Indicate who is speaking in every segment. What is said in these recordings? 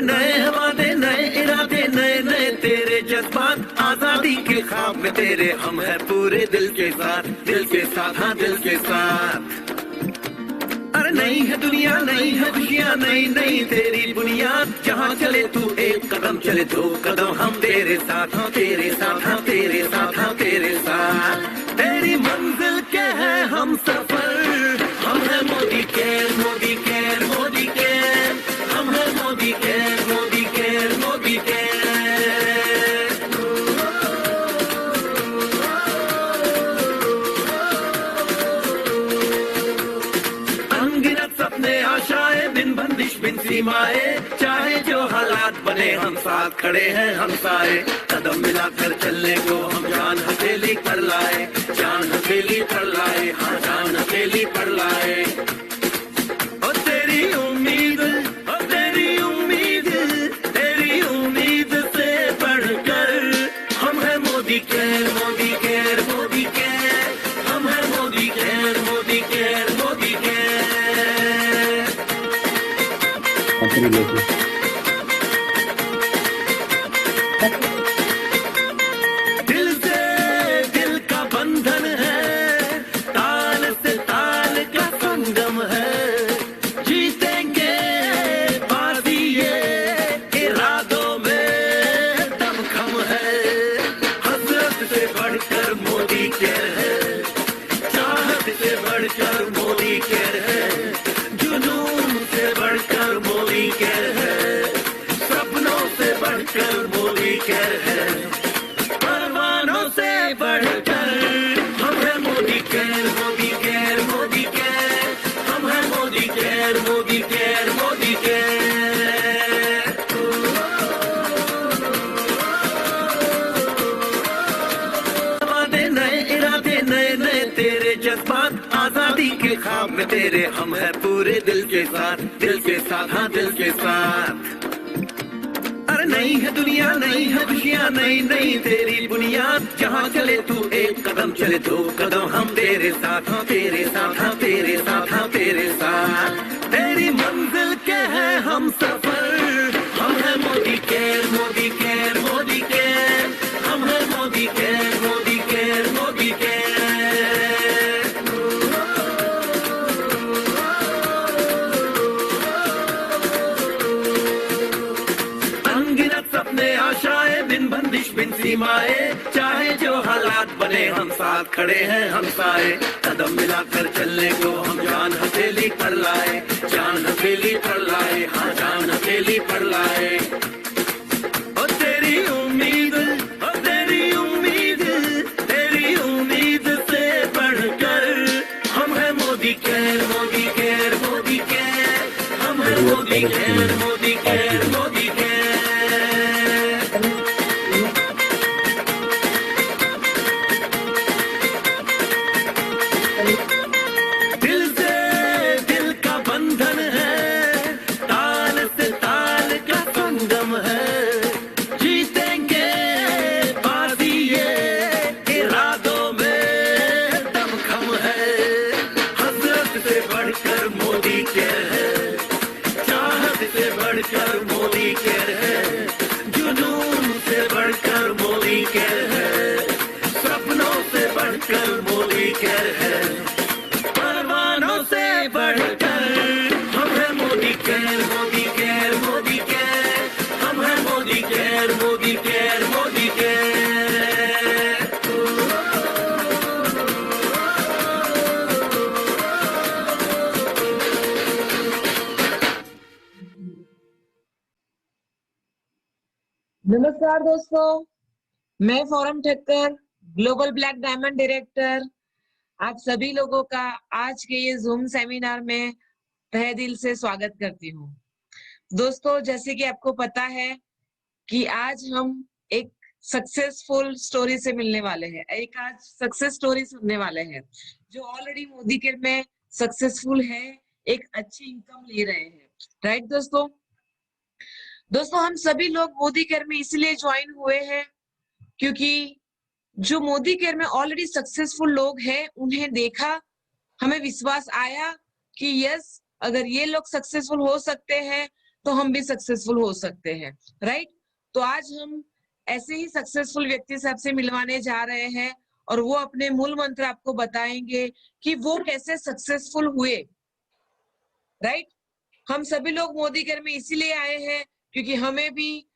Speaker 1: नए वादे नए इरादे नए नए तेरे जज्बात आजादी के ख्वाब में तेरे हम है पूरे दिल के साथ हाँ दिल के साथ। अरे नई है दुनिया नई है खुशियाँ नई नई तेरी बुनियाद जहाँ चले तू एक कदम चले दो कदम हम तेरे साथ हाँ तेरे साथ हाँ तेरे साथ हाँ तेरे साथ। तेरी मंजिल के है हम सफर हम है Modi care Modi care Modi care हम है Modi care Modi care Modi care. अनगिनत सपने आशाएं बिन बंदिश बिन सीमाएं चाहे जो हालात बने हम साथ खड़े हैं हम सारे कदम मिलाकर चलने को हम जान हथेली पर लाए जान हथेली पर लाए हाँ जान हथेली पर लाए। और तेरी उम्मीद से बढ़कर हम है Modi care Modi care Modi care हम है Modi care Modi care Modi care. दिल से दिल का बंधन है ताल से ताल का संगम है जीतेंगे बाजी ये इरादों में दमखम है। हसरत से बढ़कर मोदी केयर है चाहत से बढ़कर मोदी केयर है जुनून से बढ़कर मोदी केयर है सपनों से बढ़कर मोदी केयर है परवानों से बढ़कर हम है Modi care Modi care Modi care हम है Modi care Modi care Modi care. वादे नए इरादे नए नए तेरे जज्बात आजादी के ख्वाब में तेरे हम है पूरे दिल के साथ हाँ दिल के साथ। अरे नई है दुनिया नई है खुशियाँ नई नई तेरी बुनियाद जहाँ चले तू एक कदम चले दो कदम हम तेरे साथ हाँ तेरे साथ हाँ तेरे साथ हाँ तेरे साथ। तेरी मंजिल के है हम सफर हम है Modi care Modi care Modi care हम है Modi care Modi care Modi care. अनगिनत सपने आशाएं बिन बंदिश बिन सीमाएं चाहे जो हालात बने हम साथ खड़े हैं हम सारे कदम मिलाकर चलने को हम जान हथेली पर लाए जान हथेली पर लाए हाँ जान हथेली पर लाए। और तेरी उम्मीद से बढ़कर हम है Modi care Modi care Modi care हम है Modi care Modi care Modi care. दिल से दिल का बंधन है ताल से ताल का संगम है जीतेंगे बाजी ये इरादों में दमखम है। हसरत से बढ़कर मोदी केयर है चाहत से बढ़कर मोदी केयर है जुनून से बढ़कर मोदी केयर है सपनों से बढ़कर मोदी केयर है परवानों से बढ़कर हम है Modi care Modi care Modi care हम है Modi care Modi care Modi care.
Speaker 2: नमस्कार दोस्तों, मैं forum Thakkar global black Diamond director आप सभी लोगों का आज के ये जूम सेमिनार में तहे दिल से स्वागत करती हूँ। दोस्तों, जैसे कि आपको पता है कि आज हम एक सक्सेसफुल स्टोरी से मिलने वाले हैं, एक आज सक्सेस स्टोरी सुनने वाले हैं जो ऑलरेडी मोदी केयर में सक्सेसफुल है, एक अच्छी इनकम ले रहे हैं। राइट दोस्तों, हम सभी लोग मोदी केयर में इसलिए ज्वाइन हुए हैं क्योंकि जो मोदी केयर में ऑलरेडी सक्सेसफुल लोग हैं उन्हें देखा, हमें विश्वास आया कि यस, अगर ये लोग सक्सेसफुल हो सकते हैं तो हम भी सक्सेसफुल हो सकते हैं, राइट? तो आज हम ऐसे ही सक्सेसफुल व्यक्ति से आपसे मिलवाने जा रहे हैं और वो अपने मूल मंत्र आपको बताएंगे कि वो कैसे सक्सेसफुल हुए, राइट? हम सभी लोग मोदी केयर में इसीलिए आए हैं क्योंकि हमें भी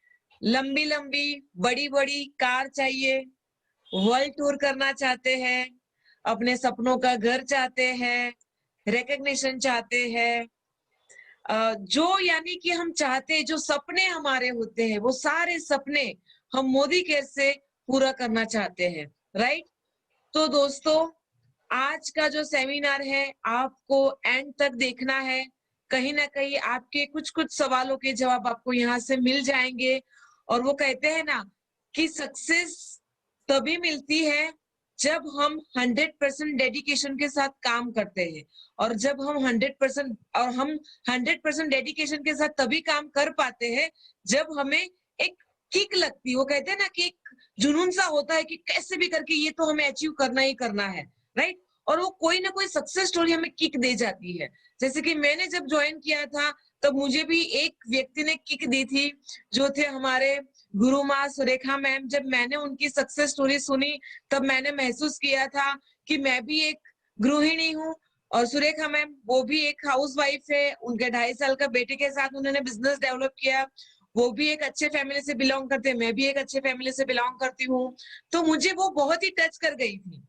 Speaker 2: लंबी लंबी बड़ी बड़ी कार चाहिए, वर्ल्ड टूर करना चाहते हैं, अपने सपनों का घर चाहते हैं, रिकग्निशन चाहते हैं, जो यानी कि हम चाहते हैं, जो सपने हमारे होते हैं वो सारे सपने हम मोदी केयर से पूरा करना चाहते हैं, राइट? तो दोस्तों, आज का जो सेमिनार है आपको एंड तक देखना है। कहीं ना कहीं आपके कुछ कुछ सवालों के जवाब आपको यहाँ से मिल जाएंगे। और वो कहते हैं ना कि सक्सेस तभी मिलती है जब हम 100% डेडिकेशन के साथ काम करते हैं। और जब हम 100% डेडिकेशन के साथ तभी काम कर पाते हैं जब हमें एक किक लगती है। वो कहते हैं ना कि एक जुनून सा होता है कि कैसे भी करके ये तो हमें अचीव करना ही करना है, राइट? और वो कोई ना कोई सक्सेस स्टोरी हमें किक दे जाती है। जैसे कि मैंने जब ज्वाइन किया था तब मुझे भी एक व्यक्ति ने किक दी थी, जो थे हमारे गुरु माँ सुरेखा मैम। जब मैंने उनकी सक्सेस स्टोरी सुनी तब मैंने महसूस किया था कि मैं भी एक गृहिणी हूँ और सुरेखा मैम वो भी एक हाउसवाइफ है। उनके 2.5 साल का बेटे के साथ उन्होंने बिजनेस डेवलप किया। वो भी एक अच्छे फैमिली से बिलोंग करते हैं, मैं भी एक अच्छे फैमिली से बिलोंग करती हूँ। तो मुझे वो बहुत ही टच कर गई थी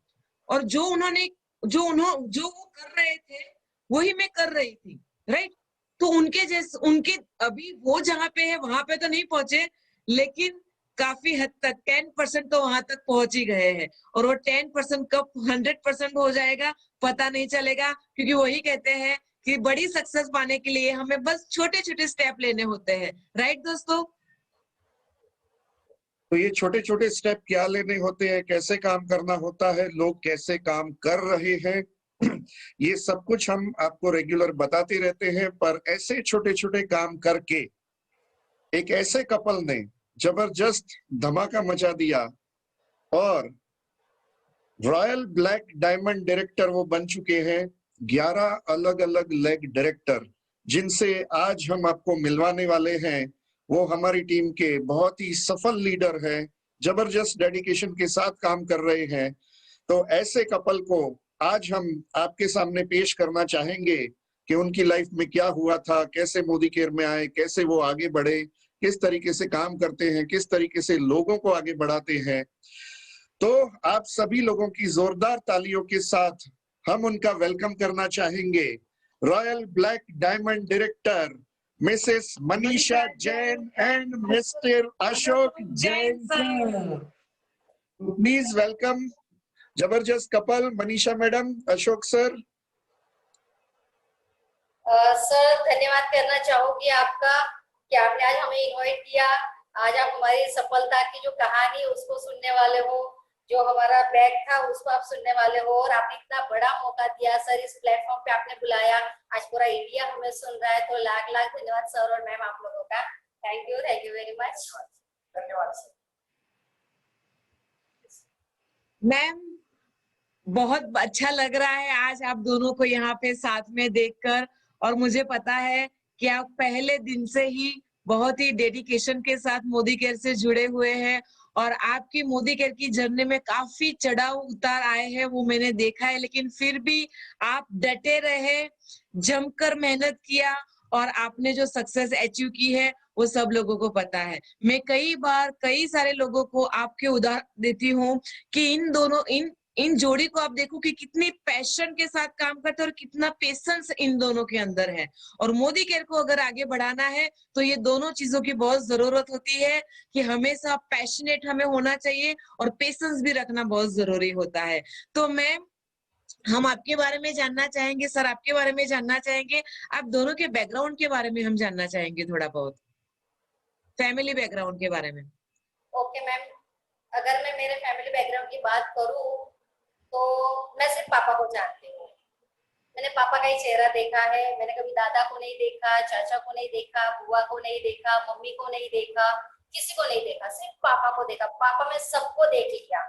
Speaker 2: और जो वो कर रहे थे वही मैं कर रही थी, राइट? तो उनके जैसे उनके अभी वो जहाँ पे है वहां पे तो नहीं पहुंचे, लेकिन काफी हद तक 10% तो वहां तक पहुंच ही गए हैं। और वो 10% कब 100% हो जाएगा पता नहीं चलेगा, क्योंकि वही कहते हैं कि बड़ी सक्सेस पाने के लिए हमें बस छोटे छोटे स्टेप लेने होते हैं, राइट दोस्तों?
Speaker 3: तो ये छोटे छोटे स्टेप क्या लेने होते हैं, कैसे काम करना होता है, लोग कैसे काम कर रहे हैं, ये सब कुछ हम आपको रेगुलर बताते रहते हैं। पर ऐसे छोटे छोटे काम करके एक ऐसे कपल ने जबरदस्त धमाका मचा दिया और रॉयल ब्लैक डायमंड डायरेक्टर वो बन चुके हैं। 11 अलग अलग लेग डायरेक्टर जिनसे आज हम आपको मिलवाने वाले हैं, वो हमारी टीम के बहुत ही सफल लीडर हैं, जबरदस्त डेडिकेशन के साथ काम कर रहे हैं। तो ऐसे कपल को आज हम आपके सामने पेश करना चाहेंगे कि उनकी लाइफ में क्या हुआ था, कैसे मोदी केयर में आए, कैसे वो आगे बढ़े, किस तरीके से काम करते हैं, किस तरीके से लोगों को आगे बढ़ाते हैं। तो आप सभी लोगों की जोरदार तालियों के साथ हम उनका वेलकम करना चाहेंगे। Royal Black Diamond director Mrs Manisha Jain and Mr Ashok Jain sir. Please welcome जबरदस्त couple, Manisha madam, Ashok sir.
Speaker 4: Sir धन्यवाद करना चाहूंगी आपका कि आपने आज हमें इनवाइट किया। आज आप हमारी सफलता की जो कहानी उसको सुनने वाले हो, जो हमारा बैग था उसको आप सुनने वाले हो, और आपने इतना बड़ा मौका दिया सर, इस प्लेटफॉर्म पे आपने बुलाया। आज पूरा इंडिया हमें सुन रहा है, तो लाख लाख धन्यवाद सर और मैम आप लोगों का। Thank you very much.
Speaker 5: धन्यवाद सर।
Speaker 2: मैम, बहुत अच्छा लग रहा है आज आप दोनों को यहाँ पे साथ में देखकर। और मुझे पता है कि आप पहले दिन से ही बहुत ही डेडिकेशन के साथ मोदी केयर से जुड़े हुए हैं और आपकी मोदी केयर की जर्नी में काफी चढ़ाव उतार आए हैं, वो मैंने देखा है। लेकिन फिर भी आप डटे रहे, जमकर मेहनत किया और आपने जो सक्सेस अचीव की है वो सब लोगों को पता है। मैं कई बार कई सारे लोगों को आपके उदाहरण देती हूँ कि इन जोड़ी को आप देखो कि कितनी पैशन के साथ काम करते हैं और कितना पेशेंस इन दोनों के अंदर है। और मोदी केयर को अगर आगे बढ़ाना है तो ये दोनों चीजों की बहुत जरूरत होती है कि हमेशा पैशनेट हमें होना चाहिए और पेशेंस भी रखना बहुत जरूरी होता है। तो मैम, हम आपके बारे में जानना चाहेंगे, सर आपके बारे में जानना चाहेंगे, आप दोनों के बैकग्राउंड के बारे में हम जानना चाहेंगे, थोड़ा बहुत फैमिली बैकग्राउंड के बारे में।
Speaker 4: ओके मैम, अगर मैं मेरे फैमिली बैकग्राउंड की बात करूं तो मैं सिर्फ पापा को जानती हूँ। मैंने पापा का ही चेहरा देखा है, मैंने कभी दादा को नहीं देखा, चाचा को नहीं देखा, बुआ को नहीं देखा, मम्मी को नहीं देखा, किसी को नहीं देखा, सिर्फ पापा को देखा। पापा में सबको देख लिया,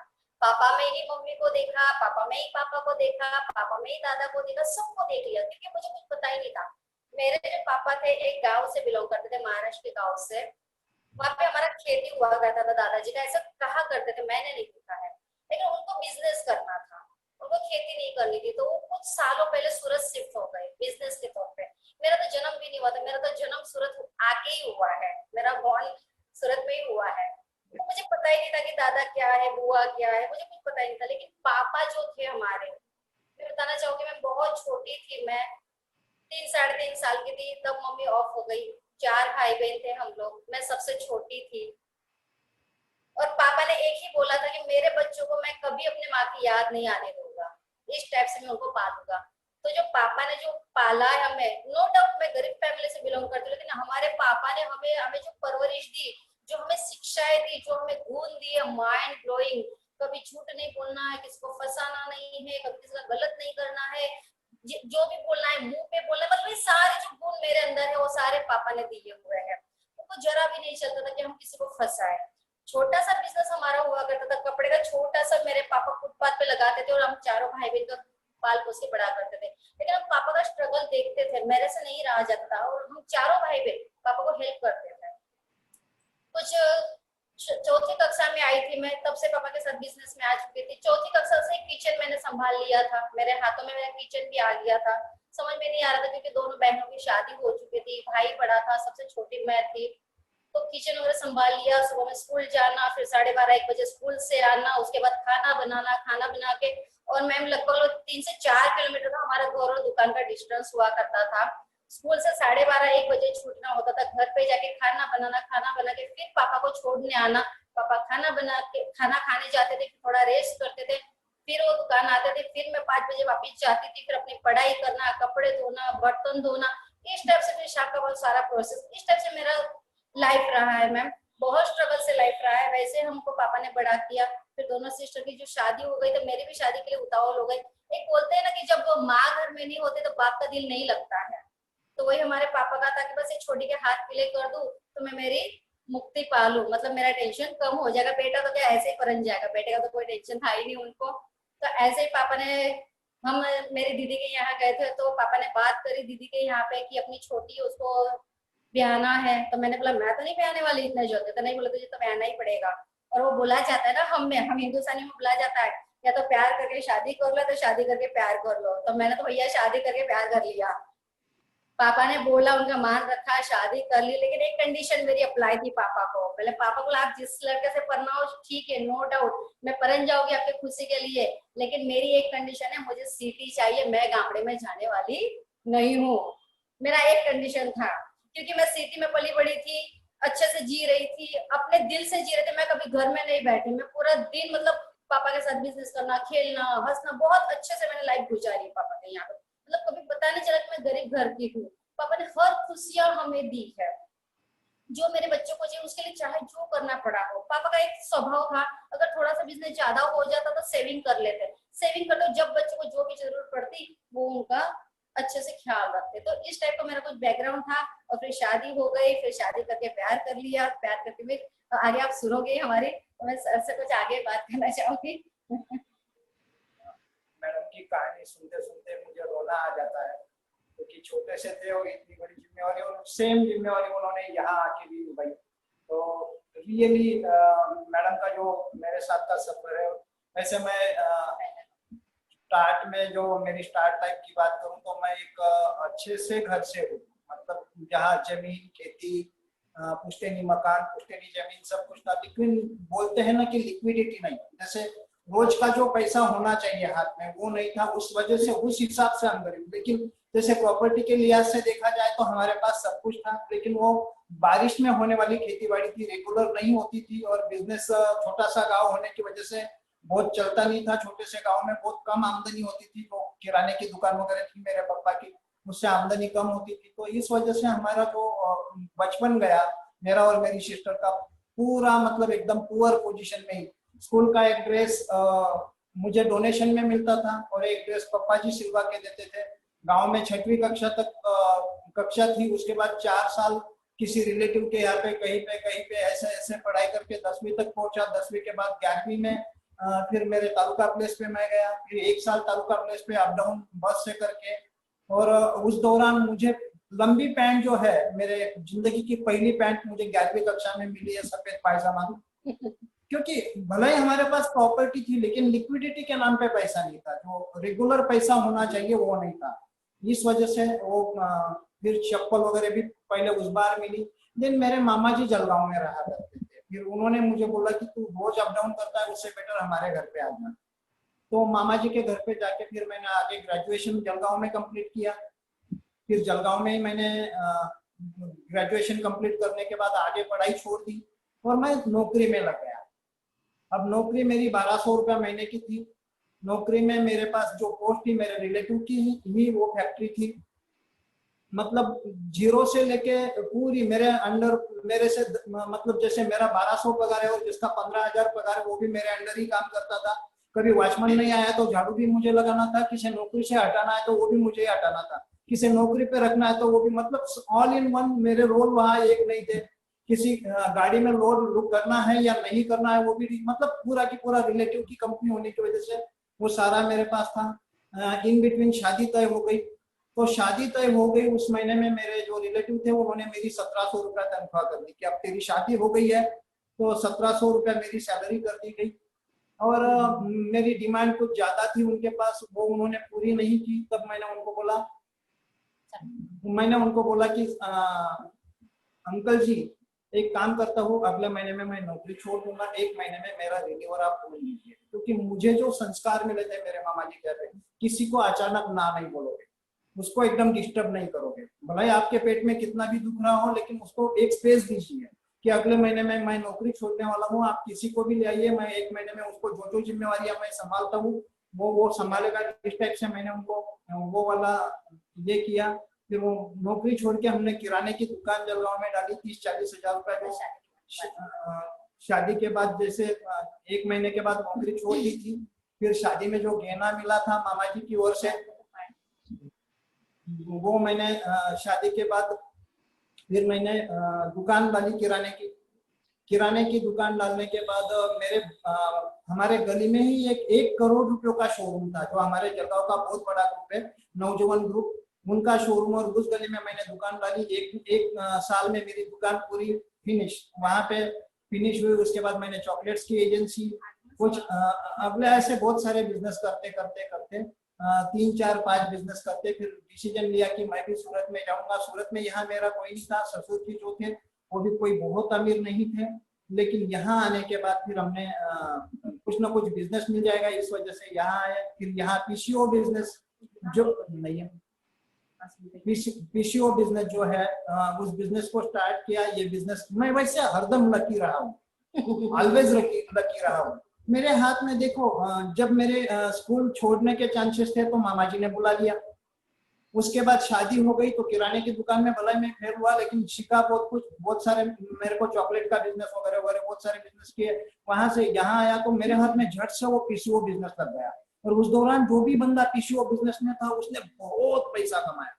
Speaker 4: पापा में ही मम्मी को देखा, पापा में ही पापा को देखा, पापा में ही दादा को देखा, सबको देख लिया, क्योंकि मुझे कुछ पता ही नहीं था। मेरे जो पापा थे एक गांव से बिलोंग करते थे, महाराष्ट्र के गांव से। वहां पे हमारा खेती हुआ करता था, दादाजी का ऐसा कहा करते थे, मैंने नहीं देखा है, लेकिन उनको बिजनेस करना था, उनको खेती नहीं करनी थी, तो वो कुछ सालों पहले सूरत शिफ्ट हो गए बिजनेस के तौर पे। मेरा तो जन्म भी नहीं हुआ था, मेरा तो जन्म सूरत आके ही हुआ है, मेरा बॉर्न सूरत में ही हुआ है। तो मुझे पता ही नहीं था कि दादा क्या है, बुआ क्या है, मुझे कुछ पता ही नहीं था। लेकिन पापा जो थे हमारे, मैं बताना चाहूंगी, मैं बहुत छोटी थी, मैं 3 साढ़े 3 साल की थी तब मम्मी ऑफ हो गई। 4 भाई बहन थे हम लोग, मैं सबसे छोटी थी। और पापा ने एक ही बोला था कि मेरे बच्चों को मैं कभी अपने माँ की याद नहीं आने दूंगा, इस टाइप से मैं उनको पालूंगा। तो जो पापा ने जो पाला है हमें, नो डाउट मैं गरीब फैमिली से बिलोंग करती हूँ, लेकिन हमारे पापा ने हमें हमें जो परवरिश दी, जो हमें शिक्षाएं दी, जो हमें गुण दिए, माइंड ब्लोइंग, कभी झूठ नहीं बोलना है, किसी को फंसाना नहीं है, कभी किसी का गलत नहीं करना है, जो भी बोलना है मुंह पे बोलना, मतलब ये सारे जो गुण मेरे अंदर है वो सारे पापा ने दिए हुए हैं। उनको जरा भी नहीं चलता था कि हम किसी को फंसाए। छोटा सा बिजनेस हमारा हुआ करता था, कपड़े का छोटा सा, मेरे पापा फुटपाथ पे लगाते थे और हम चारों भाई बहन का पाल पोस के बड़ा करते थे। लेकिन हम पापा का स्ट्रगल देखते थे, मेरे से नहीं रहा जाता था, और हम चारों भाई बहन पापा को हेल्प करते थे। कुछ चौथी कक्षा में आई थी मैं, तब से पापा के साथ बिजनेस में आ चुकी थी। चौथी कक्षा से किचन मैंने संभाल लिया था, मेरे हाथों में मेरा किचन भी आ गया था। समझ में नहीं आ रहा था क्योंकि दोनों बहनों की शादी हो चुकी थी, भाई बड़ा था, सबसे छोटी मैं थी। तो किचन वगैरह संभाल लिया, सुबह में स्कूल जाना, फिर 12:30-1 बजे स्कूल से आना, उसके बाद खाना बनाना, खाना बना के, और मैम लगभग 3 से 4 किलोमीटर का हमारा घर और दुकान का डिस्टेंस हुआ करता था। स्कूल से 12:30-1 बजे छूटना होता था, घर पे जाके खाना बनाना, खाना बना के फिर पापा को छोड़ने आना। पापा खाना बना के खाना खाने जाते थे, थोड़ा रेस्ट करते थे, फिर वो दुकान आते थे, फिर मैं 5 बजे वापिस जाती थी, फिर अपनी पढ़ाई करना, कपड़े धोना, बर्तन धोना, इस टाइप से फिर शाम का बहुत सारा प्रोसेस, इस टाइप से मेरा लाइफ रहा है मैम। बहुत स्ट्रगल से लाइफ रहा है। वैसे हमको पापा ने बड़ा किया, फिर दोनों सिस्टर की जो शादी हो गई तो मेरी भी शादी के लिए उतावल हो गई। एक बोलते हैं ना कि जब माँ घर में नहीं होते तो बाप का दिल नहीं लगता है, तो वही हमारे पापा का था कि बस एक छोटी के हाथ पीले कर दूं तो मैं मेरी मुक्ति पालू, मतलब मेरा टेंशन कम हो जाएगा। बेटा तो क्या ऐसे ही परन जाएगा, बेटे का तो कोई टेंशन था ही नहीं उनको। तो ऐसे ही पापा ने, हम मेरी दीदी के यहाँ गए थे तो पापा ने बात करी दीदी के यहाँ पे कि अपनी छोटी उसको ब्याहना है। तो मैंने बोला मैं तो नहीं ब्याहने वाली इतने जल्दी, तो नहीं बोला तुझे तो ब्याहना ही पड़ेगा। और वो बोला जाता है ना, हम हिंदुस्तानी में बोला जाता है या तो प्यार करके शादी कर लो, तो शादी करके प्यार कर लो। तो मैंने तो भैया शादी करके प्यार कर लिया। पापा ने बोला, उनका मान रखा, शादी कर ली। लेकिन एक कंडीशन मेरी अप्लाई थी पापा को। पहले पापा बोला आप जिस लड़के से पढ़ना हो ठीक है, नो डाउट मैं परन जाऊंगी आपकी खुशी के लिए, लेकिन मेरी एक कंडीशन है, मुझे सिटी चाहिए, मैं गामड़े में जाने वाली नहीं हूँ। मेरा एक कंडीशन था, क्योंकि मैं सिटी में पली बड़ी थी, अच्छे से जी रही थी, अपने दिल से जी रहे थे। मैं कभी घर में नहीं बैठी, मैं पूरा दिन मतलब पापा के साथ बिजनेस करना, खेलना, हंसना, बहुत अच्छे से मैंने लाइफ गुजारी पापा के यहाँ पे। मतलब कभी पता नहीं चला कि मैं गरीब घर की हूँ। पापा ने हर खुशियां हमें दी है, जो मेरे बच्चों को चाहिए उसके लिए चाहे जो करना पड़ा हो। पापा का एक स्वभाव था, अगर थोड़ा सा बिजनेस ज्यादा हो जाता तो सेविंग कर लेते, सेविंग कर लो, जब बच्चों को जो भी जरूरत पड़ती वो उनका अच्छे से ख्याल रखते। तो इस टाइप का मेरा कुछ बैकग्राउंड था। और फिर शादी हो गई, फिर शादी करके प्यार कर लिया, प्यार करके फिर आगे आप सुनोगे हमारी, तो मैं सर से कुछ आगे बात करना चाहूंगी।
Speaker 5: मैडम की कहानी सुनते सुनते मुझे रोना आ जाता है, क्योंकि छोटे से थे और इतनी बड़ी जिम्मेवारी, और सेम जिम्मेवारी उन्होंने यहाँ आके भी निभाई। तो रियली मैडम का जो मेरे साथ का सफर है, वैसे मैं स्टार्ट में जो मेरी स्टार्ट टाइम की बात करूँ तो मैं एक अच्छे से घर से हूँ, मतलब जहाँ जमीन, खेती, पुश्तैनी मकान, पुश्तैनी जमीन सब कुछ था, लेकिन बोलते हैं ना कि लिक्विडिटी नहीं, जैसे रोज का जो पैसा होना चाहिए हाथ में वो नहीं था। उस वजह से उस हिसाब से हम गरीब, लेकिन जैसे प्रॉपर्टी के लिहाज से देखा जाए तो हमारे पास सब कुछ था, लेकिन वो बारिश में होने वाली खेती बाड़ी थी, रेगुलर नहीं होती थी। और बिजनेस छोटा सा गाँव होने की वजह से बहुत चलता नहीं था, छोटे से गाँव में बहुत कम आमदनी होती थी। तो किराने की दुकान वगैरह थी मेरे पापा की, उससे आमदनी कम होती थी। तो इस वजह से हमारा जो बचपन गया मेरा और मेरी सिस्टर का, पूरा मतलब एकदम पुअर पोजीशन में ही। स्कूल का एक ड्रेस मुझे डोनेशन में मिलता था और एक ड्रेस पप्पा जी सिलवा के देते थे। गांव में 6वीं कक्षा तक कक्षा थी, उसके बाद 4 साल किसी रिलेटिव के यहाँ पे कहीं पे ऐसे ऐसे पढ़ाई करके 10वीं तक पहुंचा। 10वीं के बाद 11वीं में फिर मेरे तालुका प्लेस पे मैं गया, फिर 1 साल तालुका प्लेस पे अप डाउन बस से करके। और उस दौरान मुझे लंबी पैंट जो है, मेरे जिंदगी की पहली पैंट मुझे 11वीं कक्षा में मिली है, सफेद पायजामा। क्योंकि भले ही हमारे पास प्रॉपर्टी थी लेकिन लिक्विडिटी के नाम पे पैसा नहीं था, जो रेगुलर पैसा होना चाहिए वो नहीं था। इस वजह से वो फिर चप्पल वगैरह भी पहले उस बार मिली। देन मेरे मामा जी जलगांव में रहा करते थे, फिर उन्होंने मुझे बोला कि तू रोज अप डाउन करता है, उससे बेटर हमारे घर पे आ जा। तो मामा जी के घर पे जाके फिर मैंने आगे ग्रेजुएशन जलगांव में कंप्लीट किया। फिर जलगांव में ही मैंने ग्रेजुएशन कंप्लीट करने के बाद आगे पढ़ाई छोड़ दी और मैं नौकरी में लग गया। अब नौकरी मेरी 1200 रुपया महीने की थी। नौकरी में मेरे पास जो पोस्ट थी मेरे रिलेटिव की ही वो फैक्ट्री थी। मतलब जीरो से लेके पूरी मेरे अंडर, मेरे से मतलब जैसे मेरा 1200 पगार है और जिसका 15,000 पगार है वो भी मेरे अंडर ही काम करता था। कभी वॉचमैन नहीं आया तो झाड़ू भी मुझे लगाना था, किसी नौकरी से हटाना है तो वो भी मुझे ही हटाना था, किसी नौकरी पे रखना है तो वो भी, मतलब ऑल इन वन मेरे रोल वहाँ एक नहीं थे। किसी गाड़ी में लोड लुक करना है या नहीं करना है वो भी, मतलब पूरा की पूरा रिलेटिव की कंपनी होने की वजह से वो सारा मेरे पास था। इन बिटवीन शादी तय हो गई। तो शादी तय हो गई उस महीने में मेरे जो रिलेटिव थे उन्होंने मेरी 1700 रुपया तनख्वाह कर दी कि अब तेरी शादी हो गई है, तो 1700 रुपया मेरी सैलरी कर दी गई। और मेरी डिमांड कुछ ज्यादा थी उनके पास, वो उन्होंने पूरी नहीं की। तब मैंने उनको बोला कि अंकल जी एक काम करता हूँ, अगले महीने में मैं नौकरी छोड़ दूंगा, 1 महीने में मेरा रिन्यूअल आप बोल लीजिए। क्योंकि मुझे जो संस्कार मिले थे मेरे मामा जी कहते हैं, किसी को अचानक ना नहीं बोलोगे, उसको एकदम डिस्टर्ब नहीं करोगे, भले आपके पेट में कितना भी दुख रहा हो लेकिन उसको एक स्पेस दीजिए कि अगले महीने में मैं नौकरी छोड़ने वाला हूँ, आप किसी को भी ले आइए, मैं 1 महीने में उसको जो जो जिम्मेवारियां मैं संभालता हूँ वो संभालेगा। इस टाइप से मैंने उनको वो वाला ये किया। फिर वो नौकरी छोड़ के हमने किराने की दुकान जलगांव में डाली, 30-40 हजार रुपए में। शादी के बाद जैसे 1 महीने के बाद नौकरी छोड़ दी थी, फिर शादी में जो गहना मिला था मामा जी की ओर से वो मैंने शादी के बाद फिर मैंने दुकान डाली किराने की दुकान डालने के बाद मेरे हमारे गली में ही 1 करोड़ रुपयों का शोरूम था, जो हमारे जलगांव का बहुत बड़ा ग्रुप है नवजीवन ग्रुप, उनका शोरूम। और उस गली में मैंने दुकान डाली। एक साल में मेरी दुकान पूरी फिनिश वहां पे फिनिश हुई। उसके बाद मैंने चॉकलेट्स की एजेंसी, कुछ अगले ऐसे बहुत सारे बिजनेस करते 3-4-5 बिजनेस करते फिर डिसीजन लिया कि मैं भी सूरत में जाऊंगा। सूरत में यहाँ मेरा कोई नहीं था, ससुर जी जो थे वो भी कोई बहुत अमीर नहीं थे, लेकिन यहाँ आने के बाद फिर हमने कुछ ना कुछ बिजनेस मिल जाएगा इस वजह से यहाँ आए। फिर यहाँ पीसीओ बिजनेस जो नहीं है, पीसीओ बिजनेस जो है उस बिजनेस को स्टार्ट किया। ये बिजनेस मैं वैसे हरदम लकी रहा हूँ, ऑलवेज लकी रहा हूँ। मेरे हाथ में देखो, जब मेरे स्कूल छोड़ने के चांसेस थे तो मामा जी ने बुला लिया। उसके बाद शादी हो गई तो किराने की दुकान में भला मैं फेल हुआ, लेकिन सीखा बहुत सारे मेरे को चॉकलेट का बिजनेस वगैरह बहुत सारे बिजनेस किए। वहां से यहाँ आया तो मेरे हाथ में झट से वो पीसीओ बिजनेस लग गया। और उस दौरान जो भी बंदा पीसीओ बिजनेस में था उसने बहुत पैसा कमाया।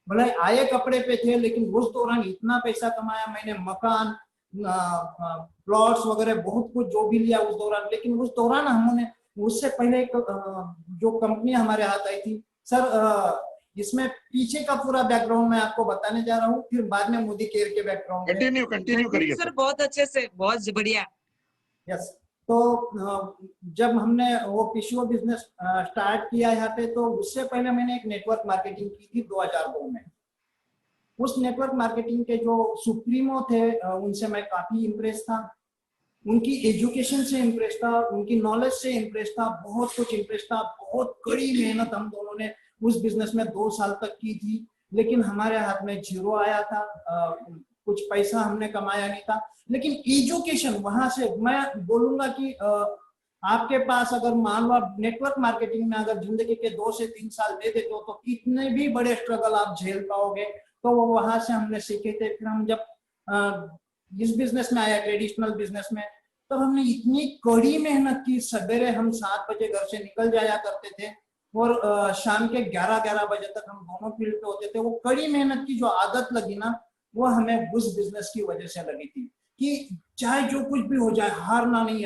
Speaker 5: भले आए कपड़े पे थे लेकिन उस दौरान इतना पैसा कमाया। मैंने मकान, प्लॉट्स वगैरह बहुत कुछ जो भी लिया उस दौरान। लेकिन उस दौरान हमने उससे पहले जो कंपनी हमारे हाथ आई थी सर, इसमें पीछे का पूरा बैकग्राउंड मैं आपको बताने जा रहा हूँ, फिर बाद में मोदी केयर के बैकग्राउंड
Speaker 3: कंटिन्यू करिए
Speaker 2: सर, बहुत अच्छे से, बहुत बढ़िया।
Speaker 5: यस। तो जब हमने वो पीसीओ बिजनेस स्टार्ट किया यहाँ पे, तो उससे पहले मैंने एक नेटवर्क मार्केटिंग की थी 2002 में। उस नेटवर्क मार्केटिंग के जो सुप्रीमो थे उनसे मैं काफी इम्प्रेस था, उनकी एजुकेशन से इम्प्रेस था, उनकी नॉलेज से इम्प्रेस था, बहुत कुछ इम्प्रेस था। बहुत कड़ी मेहनत हम दोनों ने उस बिजनेस में 2 साल तक की थी, लेकिन हमारे हाथ में जीरो आया था, कुछ पैसा हमने कमाया नहीं था। लेकिन एजुकेशन वहां से मैं बोलूंगा कि आपके पास अगर मान लो आप नेटवर्क मार्केटिंग में अगर जिंदगी के 2 से 3 साल दे देते हो तो कितने भी बड़े स्ट्रगल आप झेल पाओगे। तो वो वहां से हमने सीखे थे। फिर हम जब इस बिजनेस में आया, ट्रेडिशनल बिजनेस में, तो हमने इतनी कड़ी मेहनत की। सवेरे हम 7 बजे घर से निकल जाया करते थे और शाम के 11 बजे तक हम दोनों फील्ड पे होते थे। वो कड़ी मेहनत की जो आदत लगी ना, वो हमें उस बिजनेस की वजह से लगी थी कि चाहे जो कुछ भी हो जाए हारना नहीं।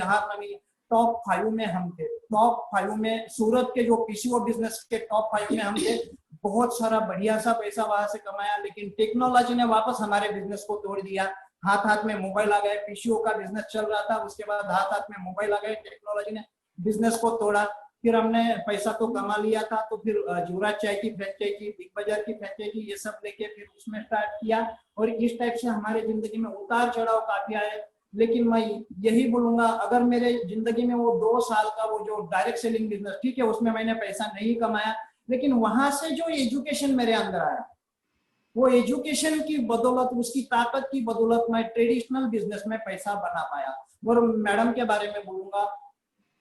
Speaker 5: टॉप 5 में हम थे, टॉप 5 में सूरत के जो पीसीओ बिजनेस के टॉप 5 में हम थे। बहुत सारा बढ़िया सा पैसा वहां से कमाया, लेकिन टेक्नोलॉजी ने वापस हमारे बिजनेस को तोड़ दिया। हाथ हाथ में मोबाइल आ गए, पीसीओ का बिजनेस चल रहा था, उसके बाद हाथ हाथ में मोबाइल आ गए, टेक्नोलॉजी ने बिजनेस को तोड़ा। फिर हमने पैसा तो कमा लिया था, तो फिर युवराज चाय की फ्रेंचाइजी, बिग बाजार की फ्रेंचाइजी, ये सब लेके फिर उसमें स्टार्ट किया। और इस टाइप से हमारे जिंदगी में उतार चढ़ाव काफी आए। लेकिन मैं यही बोलूंगा, अगर मेरे जिंदगी में वो 2 साल का वो जो डायरेक्ट सेलिंग बिजनेस, ठीक है उसमें मैंने पैसा नहीं कमाया, लेकिन वहां से जो एजुकेशन मेरे अंदर आया, वो एजुकेशन की बदौलत, उसकी ताकत की बदौलत मैं ट्रेडिशनल बिजनेस में पैसा बना पाया। और मैडम के बारे में बोलूंगा,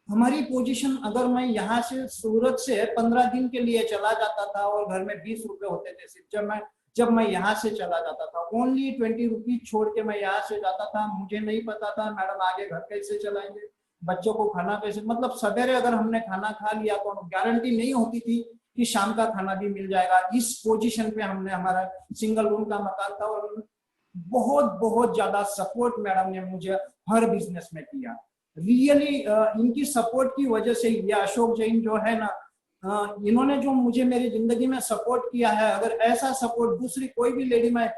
Speaker 5: हमारी पोजीशन, अगर मैं यहाँ से सूरत से 15 दिन के लिए चला जाता था और घर में 20 रुपए होते थे सिर्फ, जब मैं यहाँ से चला जाता था, ओनली 20 रुपीज छोड़ के मैं यहाँ से जाता था। मुझे नहीं पता था मैडम आगे घर कैसे चलाएंगे, बच्चों को खाना कैसे, मतलब सवेरे अगर हमने खाना खा लिया तो गारंटी नहीं होती थी कि शाम का खाना भी मिल जाएगा। इस पोजीशन पे हमने, हमारा सिंगल रूम का मकान था, और बहुत बहुत ज्यादा सपोर्ट मैडम ने मुझे हर बिजनेस में किया। रियली इनकी सपोर्ट की वजह से, ये अशोक जैन जो है ना, इन्होंने जो मुझे मेरी जिंदगी में सपोर्ट किया है, अगर ऐसा सपोर्ट दूसरी कोई भी लेडी, मैं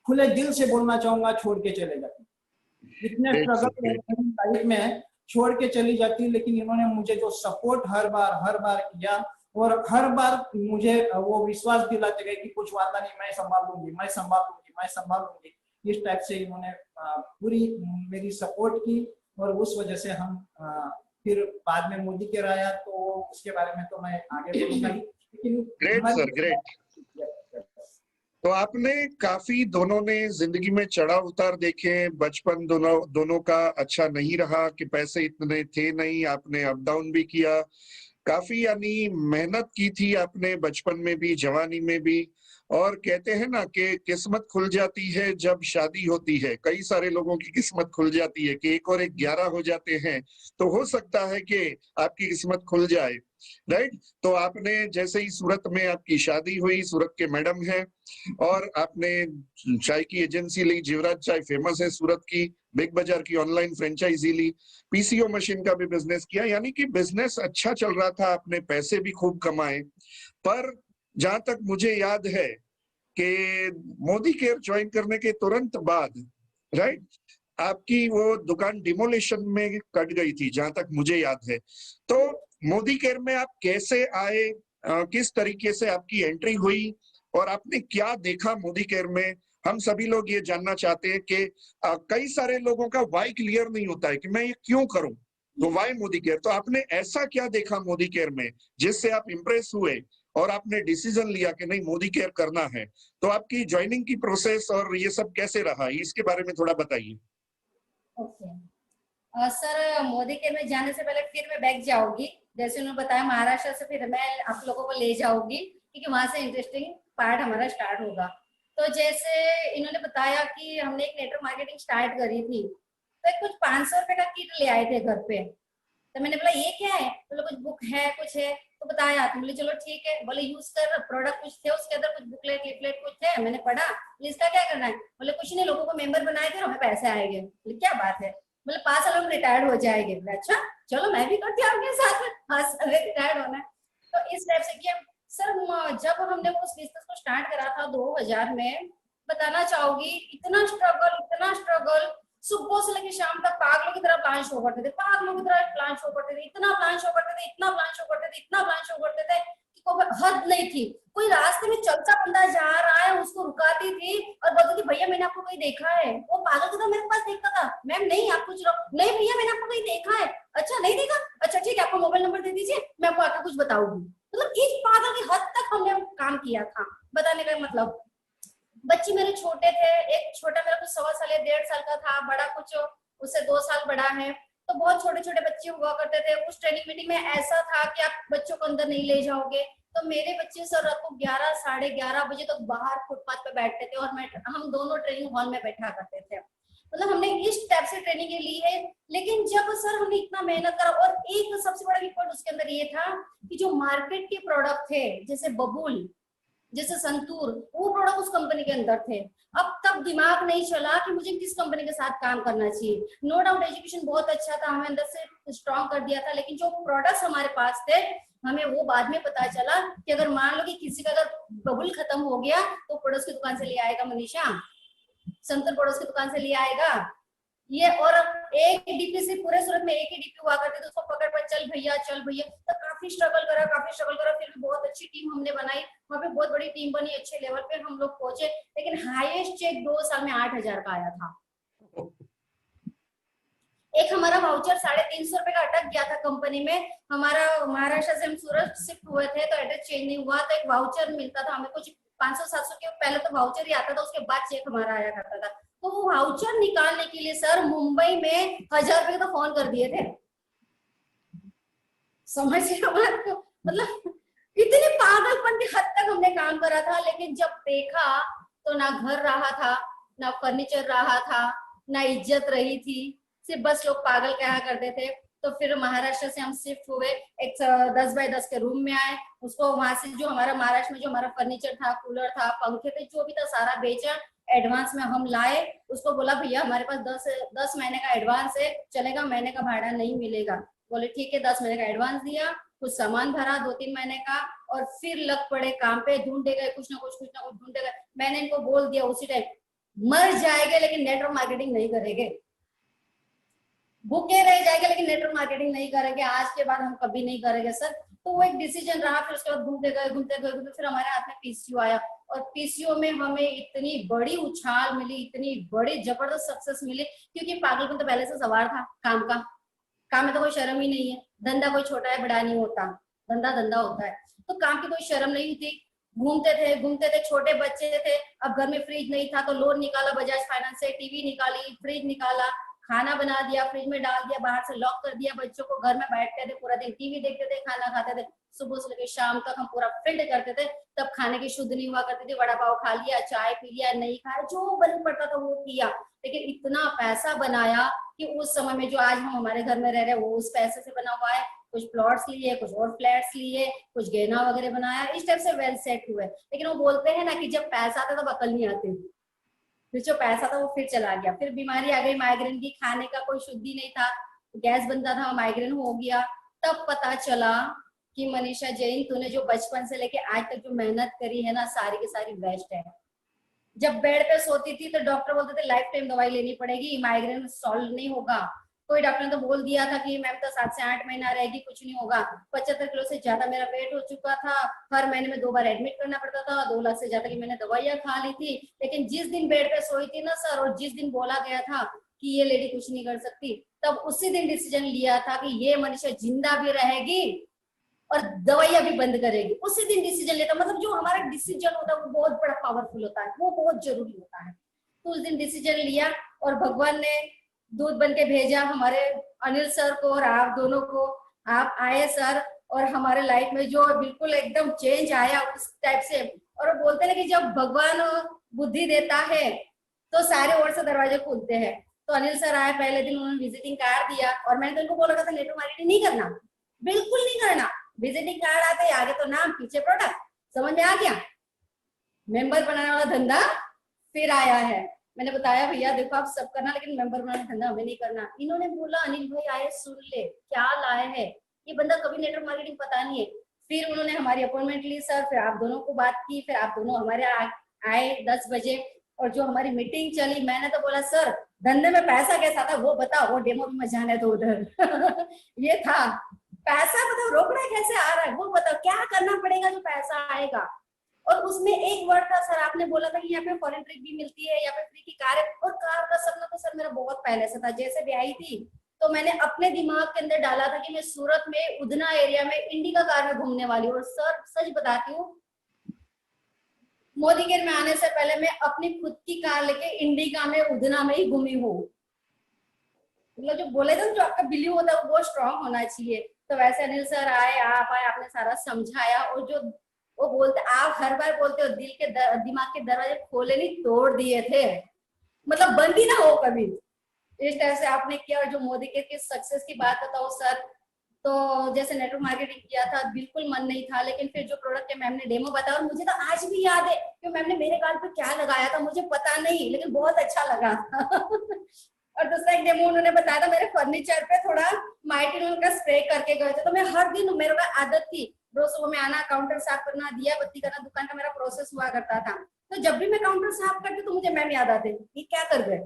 Speaker 5: खुले दिल से बोलना चाहूंगा, छोड़ के चले जाती। इतने स्ट्रगल लाइफ में छोड़ के चली जाती, लेकिन इन्होंने मुझे जो सपोर्ट हर बार किया, और हर बार मुझे वो विश्वास दिलाते गए कि कुछ वादा नहीं, मैं संभाल लूंगी, मैं संभाल लूंगी, मैं संभाल लूंगी। इस टाइप से इन्होंने पूरी मेरी सपोर्ट की, और उस वजह से हम फिर बाद में मोदी केयर आया, तो उसके बारे में तो मैं आगे बोलूंगा ही। लेकिन
Speaker 3: ग्रेट सर, ग्रेट। तो आपने काफी, दोनों ने जिंदगी में चढ़ाव उतार देखे। बचपन दोनों का अच्छा नहीं रहा कि पैसे इतने थे नहीं, आपने अप डाउन भी किया काफी, यानी मेहनत की थी आपने बचपन में भी, जवानी में भी। और कहते हैं ना कि किस्मत खुल जाती है जब शादी होती है। कई सारे लोगों की किस्मत खुल जाती है कि 1 और 1 11 हो जाते हैं, तो हो सकता है कि आपकी किस्मत खुल जाए, राइट। तो आपने जैसे ही सूरत में आपकी शादी हुई, सूरत के मैडम हैं, और आपने चाय की एजेंसी ली, युवराज चाय फेमस है सूरत की, बिग बाजार की ऑनलाइन फ्रेंचाइजी ली, पीसीओ मशीन का भी बिजनेस किया, यानी कि बिजनेस अच्छा चल रहा था, आपने पैसे भी खूब कमाए। पर जहां तक मुझे याद है कि मोदी केयर ज्वाइन करने के तुरंत बाद, राइट, आपकी वो दुकान डिमोलिशन में कट गई थी, जहां तक मुझे याद है। तो मोदी केयर में आप कैसे आए, किस तरीके से आपकी एंट्री हुई, और आपने क्या देखा मोदी केयर में? हम सभी लोग ये जानना चाहते हैं कि कई सारे लोगों का वाई क्लियर नहीं होता है कि मैं ये क्यों करूं, तो वाई मोदी केयर। तो आपने ऐसा क्या देखा मोदी केयर में जिससे आप इम्प्रेस हुए और आपने डिसीजन लिया कि नहीं मोदी केयर करना है? तो आपकी ज्वाइनिंग की प्रोसेस और ये सब कैसे रहा, इसके बारे में थोड़ा बताइए।
Speaker 4: ओके सर, मोदी केयर में जाने से पहले फिर मैं बैक जाऊंगी, जैसे उन्होंने बताया महाराष्ट्र से, फिर मैं आप लोगों को ले जाऊंगी, क्योंकि वहां से इंटरेस्टिंग पार्ट हमारा स्टार्ट होगा। तो जैसे इन्होंने बताया कि हमने एक नेटवर्क मार्केटिंग स्टार्ट करी थी, तो एक कुछ 500 रुपए का किट ले आए थे घर पे। तो मैंने बोला ये क्या है, बोले कुछ बुक है, कुछ है, तो बताया। तो बोले चलो ठीक है। बोले यूज कर, प्रोडक्ट कुछ थे उसके अंदर, कुछ बुकलेट लिपलेट कुछ थे, मैंने पढ़ा। इसका क्या करना है? बोले कुछ नहीं, लोगों को मेंबर बनाए थे, हमें पैसे आएंगे। बोले क्या बात है? बोले 5 साल में रिटायर्ड हो जाएंगे। अच्छा चलो मैं भी करती हूँ आपके साथ में, 5 साल में रिटायर्ड होना है। तो इस टाइप से किया सर। जब हमने वो बिजनेस को स्टार्ट करा था 2000 में, बताना चाहूंगी इतना स्ट्रगल, सुबह से लेकर शाम तक पागलों की तरह प्लान शो करते थे, पागलों की तरह प्लान शो करते थे, इतना प्लान शो करते थे, इतना प्लान शो करते थे, इतना प्लान शो करते थे कि कोई हद नहीं थी। कोई रास्ते में चलता बंदा जा रहा है, उसको रुकाती थी और बोलती थी भैया मैंने आपको कहीं देखा है। वो पागल की तरह मेरे पास देखता था, मैम नहीं आप कुछ नहीं भैया मैंने आपको कहीं देखा है। अच्छा नहीं देखा, अच्छा ठीक है आपको मोबाइल नंबर दे दीजिए, मैं आपको आके कुछ बताऊंगी। मतलब इस पागल की हद तक हमने काम किया था। बताने का मतलब, बच्चे मेरे छोटे थे, एक छोटा मेरा कुछ 1.25 साल या 1.5 साल का था, बड़ा कुछ उससे 2 साल बड़ा है। तो बहुत छोटे छोटे बच्चे हुआ करते थे। उस ट्रेनिंग मीटिंग में ऐसा था कि आप बच्चों को अंदर नहीं ले जाओगे, तो मेरे बच्चे सर रात को 11 साढ़े 11 बजे तक बाहर फुटपाथ पे बैठते थे, और हम दोनों ट्रेनिंग हॉल में बैठा करते थे। मतलब हमने इस टाइप से ट्रेनिंग ली है। लेकिन जब सर हमने इतना मेहनत करा, और एक सबसे बड़ा रिकॉर्ड उसके अंदर ये था कि जो मार्केट के प्रोडक्ट थे, जैसे बबूल, जैसे संतूर, वो प्रोडक्ट उस कंपनी के अंदर थे। अब तब दिमाग नहीं चला कि मुझे किस कंपनी के साथ काम करना चाहिए। नो डाउट एजुकेशन बहुत अच्छा था, हमें अंदर से स्ट्रॉन्ग कर दिया था, लेकिन जो प्रोडक्ट्स हमारे पास थे हमें वो बाद में पता चला कि अगर मान लो कि किसी का अगर बबुल खत्म हो गया तो पड़ोस की दुकान से ले आएगा मनीषा, संतूर पड़ोस की दुकान से ले आएगा ये। और एक डीपीसी पूरे सूरत में एक ही डीपी हुआ करते थे, उसको पकड़ पर चल भैया तो काफी स्ट्रगल करा, फिर भी बहुत अच्छी टीम हमने बनाई, वहाँ पे बहुत बड़ी टीम बनी, अच्छे लेवल पे हम लोग पहुंचे। लेकिन हाईएस्ट चेक 2 साल में 8,000 का आया था। एक हमारा वाउचर 350 रुपए का अटक गया था कंपनी में। हमारा महाराष्ट्र से हम सूरत शिफ्ट हुए थे तो एड्रेस चेंज नहीं हुआ, तो एक वाउचर मिलता था हमें कुछ 500-700 के पहले तो वाउचर ही आता था, उसके बाद चेक हमारा आया करता था। तो वो वाउचर निकालने के लिए सर मुंबई में 1,000 रुपए का तो फोन कर दिए थे, समझ रहे हो बात को? मतलब इतनी पागलपन की हद तक हमने काम करा था। लेकिन जब देखा तो ना घर रहा था, ना फर्नीचर रहा था, ना इज्जत रही थी, सिर्फ बस लोग पागल कहा करते थे। तो फिर महाराष्ट्र से हम शिफ्ट हुए, एक 10 बाय 10 के रूम में आए। उसको वहां से जो हमारा महाराष्ट्र में जो हमारा फर्नीचर था, कूलर था, पंखे थे, जो भी था सारा बेचा, एडवांस में हम लाए। उसको बोला भैया हमारे पास 10 महीने का एडवांस है, चलेगा, महीने का भाड़ा नहीं मिलेगा। बोले ठीक है, 10 महीने का एडवांस दिया, कुछ सामान भरा 2-3 महीने का, और फिर लग पड़े काम पे, ढूंढे गए कुछ ना कुछ ढूंढे गए। मैंने इनको बोल दिया उसी टाइम, मर जाएंगे लेकिन नेटवर्क मार्केटिंग नहीं करेंगे, भूखे रह जाएंगे लेकिन नेटवर्क मार्केटिंग नहीं करेंगे, आज के बाद हम कभी नहीं करेंगे सर। तो वो एक डिसीजन रहा। फिर उसके बाद घूमते गए फिर हमारे हाथ में पीसीओ आया, और पीसीओ में हमें इतनी बड़ी उछाल मिली, इतनी बड़ी जबरदस्त सक्सेस मिली, क्योंकि पागलपन तो पहले से सवार था काम का। काम में तो कोई शर्म ही नहीं है, धंधा कोई छोटा है बड़ा नहीं होता, धंधा धंधा होता है। तो काम की कोई शर्म नहीं थी, घूमते थे, छोटे बच्चे थे। अब घर में फ्रिज नहीं था तो लोन निकाला बजाज फाइनेंस से, टीवी निकाली, फ्रिज निकाला, खाना बना दिया, फ्रिज में डाल दिया, बाहर से लॉक कर दिया, बच्चों को घर में बैठते थे, पूरा दिन टीवी देखते थे, खाना खाते थे, सुबह से लेकर शाम तक हम पूरा फील्ड करते थे। तब खाने की शुद्ध नहीं हुआ करती थी, वड़ा पाव खा लिया, चाय पी लिया, नहीं खाया, जो बन पड़ता था वो किया। लेकिन इतना पैसा बनाया कि उस समय में जो आज हम हमारे घर में रह रहे हैं वो उस पैसे से बना हुआ है। कुछ प्लॉट्स लिए, कुछ और फ्लैट्स लिए, कुछ गहना वगैरह बनाया, इस टाइप से वेल सेट हुए। लेकिन वो बोलते हैं ना कि जब पैसा आता तब अकल नहीं आती। फिर जो पैसा था वो फिर चला गया, फिर बीमारी आ गई माइग्रेन की, खाने का कोई शुद्धि नहीं था, गैस बनता था, माइग्रेन हो गया। तब पता चला कि मनीषा जैन, तूने जो बचपन से लेके आज तक जो मेहनत करी है ना, सारी की सारी वेस्ट है। जब बेड पे सोती थी तो डॉक्टर बोलते थे लाइफ टाइम दवाई लेनी पड़ेगी, माइग्रेन सॉल्व नहीं होगा। कोई डॉक्टर ने तो बोल दिया था कि मैम तो 7 से 8 महीना रहेगी, कुछ नहीं होगा। 75 किलो से ज्यादा मेरा वेट हो चुका था, हर महीने में 2 बार एडमिट करना पड़ता था, 2 लाख से ज्यादा की मैंने दवाइयां खा ली थी। लेकिन जिस दिन बेड पे सोई थी ना सर, और जिस दिन बोला गया था कि ये लेडी कुछ नहीं कर सकती, तब उसी दिन डिसीजन लिया था कि ये मनीषा जिंदा भी रहेगी और दवाइयां भी बंद करेगी। उसी दिन डिसीजन लेता, मतलब जो हमारा डिसीजन होता है वो बहुत बड़ा पावरफुल होता है, वो बहुत जरूरी होता है। तो उस दिन डिसीजन लिया और भगवान ने दूध बन के भेजा हमारे अनिल सर को और आप दोनों को। आप आए सर, और हमारे लाइफ में जो बिल्कुल एकदम चेंज आया उस टाइप से। और वो बोलते हैं कि जब भगवान बुद्धि देता है तो सारे ओर से दरवाजे खुलते हैं। तो अनिल सर आए, पहले दिन उन्होंने विजिटिंग कार्ड दिया, और मैंने तो उनको बोला था नेटवर्क मार्केटिंग नहीं करना, बिल्कुल नहीं करना। विजिटिंग कार्ड आते आगे तो नाम पीछे प्रोडक्ट, समझ में आ गया। मेंबर बनाने वाला धंधा फिर आया है। मैंने बताया भैया देखो आप सब करना, लेकिन मेंबर बनाने धंधा हमें नहीं करना। इन्होंने बोला अनिल भाई आए सुन ले क्या लाए है, ये बंदा कभी नेटवर्क मार्केटिंग पता नहीं है। फिर उन्होंने हमारी अपॉइंटमेंट ली सर, फिर आप दोनों को बात की, फिर आप दोनों हमारे आए 10 बजे, और जो हमारी मीटिंग चली, मैंने तो बोला सर धंधे में पैसा कैसा था वो बताओ, वो डेमो भी मैं जाने दो उधर ये था पैसा, बताओ रोकड़ा कैसे आ रहा है वो बताओ, क्या करना पड़ेगा जो पैसा आएगा। और उसमें एक वर्ड था सर, आपने बोला था कि यहाँ पे फॉरेन ट्रिप भी मिलती है, यहाँ पे फ्री की कार है। और कार का सपना तो सर मेरा बहुत पहले से था, जैसे भी आई थी तो मैंने अपने दिमाग के अंदर डाला था कि मैं सूरत में उधना एरिया में इंडिका कार में घूमने वाली हूँ। और सर सच बताती हूँ, मोदी केयर में आने से पहले मैं अपनी खुद की कार लेके इंडिका में उधना में ही घूमी हूँ। मतलब जो बोले थे जो आपका बिलीव होता है वो बहुत स्ट्रांग होना चाहिए। तो वैसे अनिल सर आए, आप आए, आपने सारा समझाया। और जो वो बोलते, आप हर बार बोलते हो दिल के दिमाग के दरवाजे खोले नहीं तोड़ दिए थे, मतलब बंद ही ना हो कभी, इस तरह से आपने किया। और जो मोदी के सक्सेस की बात बताओ सर, तो जैसे नेटवर्क मार्केटिंग किया था बिल्कुल मन नहीं था, लेकिन फिर जो प्रोडक्ट के मैम ने डेमो बताया, और मुझे तो आज भी याद है कि मैम ने मेरे गाल पे क्या लगाया था मुझे पता नहीं, लेकिन बहुत अच्छा लगा था और दूसरा एक डेमो उन्होंने बताया था, मेरे फर्नीचर पे थोड़ा माइटिनोल का स्प्रे करके गए थे। तो मैं हर दिन, मेरे को आदत थी रोज सुबह में आना, काउंटर साफ करना, दिया बत्ती करना, दुकान का मेरा प्रोसेस हुआ करता था। तो जब भी मैं काउंटर साफ करती तो मुझे मैम याद आते, ये क्या कर गए,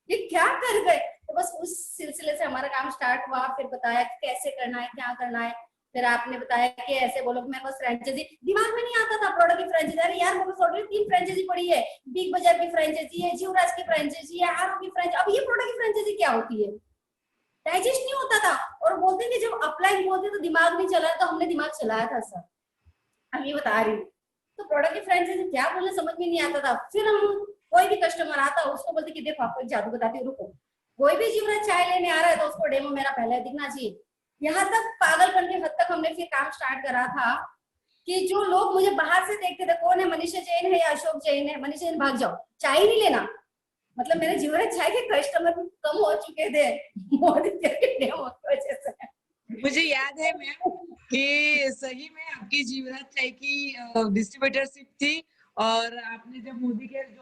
Speaker 4: ये क्या कर गए। तो बस उस सिलसिले से हमारा काम स्टार्ट हुआ। फिर बताया कि कैसे करना है, क्या करना है। फिर आपने बताया कि ऐसे बोलो। मेरे पास फ्रेंचाइजी दिमाग में नहीं आता था, प्रोडक्ट की फ्रेंचाइजी। अरे यार मेरे पास ऑलरेडी 3 फ्रेंचाइजी पड़ी है, बिग बाजार की फ्रेंचाइजी है, जीवराज की फ्रेंचाइजी है, आरो की फ्रेंचाइजी। अब ये प्रोडक्ट की फ्रेंचाइजी क्या होती है, डाइजेस्ट नहीं होता था। और बोलते थे जब अप्लाई बोलते तो दिमाग नहीं चला, तो हमने दिमाग चलाया था सर, हम ये बता रही हूँ। तो प्रोडक्ट की फ्रेंचाइजी क्या बोलने समझ में नहीं आता था। फिर हम कोई भी कस्टमर आता उसको बोलते कि देखो आपको एक जादू बताती हूँ, रुको। कोई भी जीवराज चाय लेने आ रहा है तो उसको डेमो मेरा पहले दिखना चाहिए। यहाँ तक पागलपन की हद तक हमने फिर काम स्टार्ट करा था कि जो लोग मुझे बाहर से देखते थे, कौन है, मनीषा जैन है या अशोक जैन है, मनीषा जैन भाग जाओ, चाय नहीं लेना। मतलब मेरे जीवराज चाय के कस्टमर कम हो चुके थे मोदी के डेमो की वजह से।
Speaker 2: मुझे याद है मैम कि सही में आपकी जीवराज चाय की डिस्ट्रीब्यूटरशिप थी, और आपने जब मोदी केयर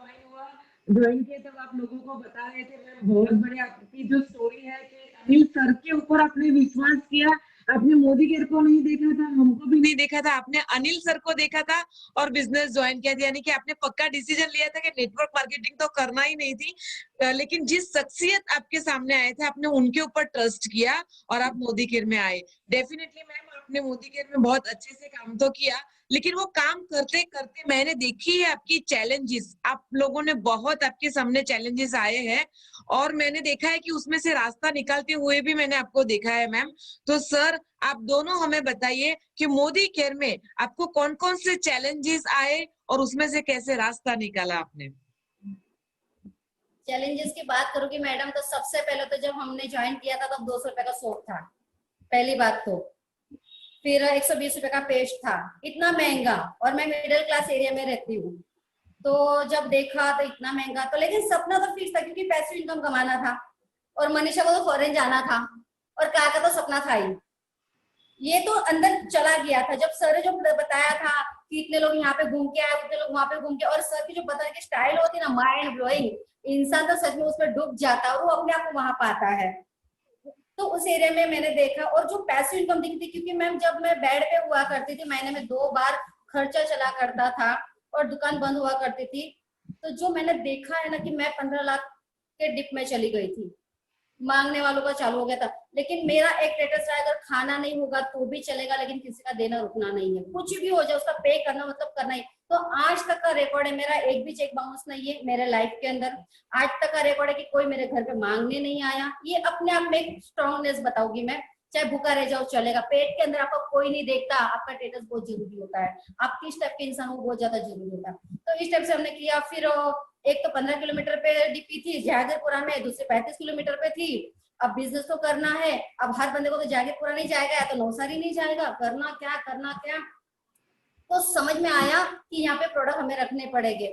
Speaker 2: ज्वाइन किया तब आप लोगों को बता रहे थे मैम, बहुत बढ़िया आपकी जो स्टोरी है कि अनिल सर के ऊपर आपने विश्वास किया। आपने मोदी केयर को नहीं देखा था, हमको भी नहीं देखा था, आपने अनिल सर को देखा था और बिजनेस ज्वाइन किया था। यानी कि आपने पक्का डिसीजन लिया था कि नेटवर्क मार्केटिंग तो करना ही नहीं थी, लेकिन जिस शख्सियत आपके सामने आए थे आपने उनके ऊपर ट्रस्ट किया और आप मोदी केयर में आए। डेफिनेटली मैम आपने मोदी केयर में बहुत अच्छे से काम तो किया, लेकिन वो काम करते करते मैंने देखी है आपकी चैलेंजेस। आप लोगों ने बहुत आपके सामने चैलेंजेस आए हैं और मैंने देखा है कि उसमें से रास्ता निकालते हुए भी मैंने आपको देखा है मैम। तो सर आप दोनों हमें बताइए कि मोदी केयर में आपको कौन कौन से चैलेंजेस आए और उसमें से कैसे रास्ता निकाला आपने।
Speaker 4: चैलेंजेस की बात करूंगी मैडम, तो सबसे पहले तो जब हमने ज्वाइन किया था तब 200 रुपए का सोप था, पहली बात तो। फिर 120 रुपए का पेस्ट था, इतना महंगा, और मैं मिडिल क्लास एरिया में रहती हूँ। तो जब देखा तो इतना महंगा, तो लेकिन सपना तो फिक्स था क्योंकि पैसिव इनकम कमाना था और मनीषा को तो फॉरेन जाना था और का तो सपना था ही। ये तो अंदर चला गया था। जब सर ने जो बताया था कि इतने लोग यहाँ पे घूम के आए, उतने लोग वहां पे घूम के, और सर की जो बताने की स्टाइल होती है ना, माइंड ब्लोइंग, इंसान तो सच में उस पर डूब जाता है और वो अपने आप को वहां पाता है। तो उस एरिया में मैंने देखा, और जो पैसिव इनकम दिखती, क्योंकि मैम जब मैं बेड पे हुआ करती थी महीने में 2 बार खर्चा चला करता था और दुकान बंद हुआ करती थी, तो जो मैंने देखा है ना कि मैं 15 लाख के डिप में चली गई थी, मांगने वालों का चालू हो गया था। लेकिन मेरा एक स्टेटस है, अगर खाना नहीं होगा तो भी चलेगा, लेकिन किसी का देना रुकना नहीं है, कुछ भी हो जाए उसका पे करना मतलब करना ही। तो आज तक का रिकॉर्ड है मेरा, एक भी चेक बाउंस नहीं है मेरे लाइफ के अंदर। आज तक का रिकॉर्ड है कि कोई मेरे घर पे मांगने नहीं आया। ये अपने आप में एक स्ट्रॉन्गनेस बताऊंगी मैं, चाहे भूखा रह जाओ चलेगा, पेट के अंदर आपका कोई नहीं देखता, आपका स्टेटस बहुत जरूरी होता है, आप किस टाइप के इंसान हो बहुत ज्यादा जरूरी होता है। तो इस टाइप से हमने किया। फिर एक तो 15 किलोमीटर पे डीपी थी जहागीरपुरा में, दूसरे 35 किलोमीटर पे थी। अब बिजनेस तो करना है, अब हर बंदे को तो जहागीरपुरा नहीं जाएगा या तो नौसारी नहीं जाएगा, करना क्या। तो समझ में आया कि यहाँ पे प्रोडक्ट हमें रखने पड़ेंगे।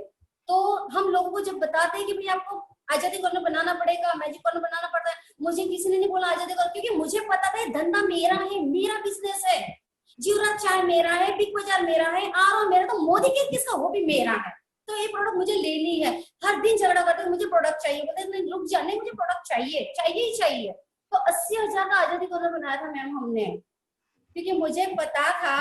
Speaker 4: तो हम लोगों को जब बताते हैं कि भाई आपको आजादी कॉर्नर बनाना पड़ेगा, मैजिक कॉर्नर बनाना पड़ता है, मुझे किसी ने नहीं बोला आजादी कॉर्नर, क्योंकि मुझे पता था धंधा मेरा है, मेरा बिजनेस है, जीवराज चाय मेरा है, बिग बाजार मेरा है, आरो मेरा, तो मोदी के किसका, वो भी मेरा है। तो ये प्रोडक्ट मुझे लेनी है। हर दिन झगड़ा करते मुझे प्रोडक्ट चाहिए, बोलते नहीं रुक जा, नहीं मुझे प्रोडक्ट चाहिए। तो 80,000 का आजादी कॉर्नर बनाया था मैम हमने, क्योंकि मुझे पता था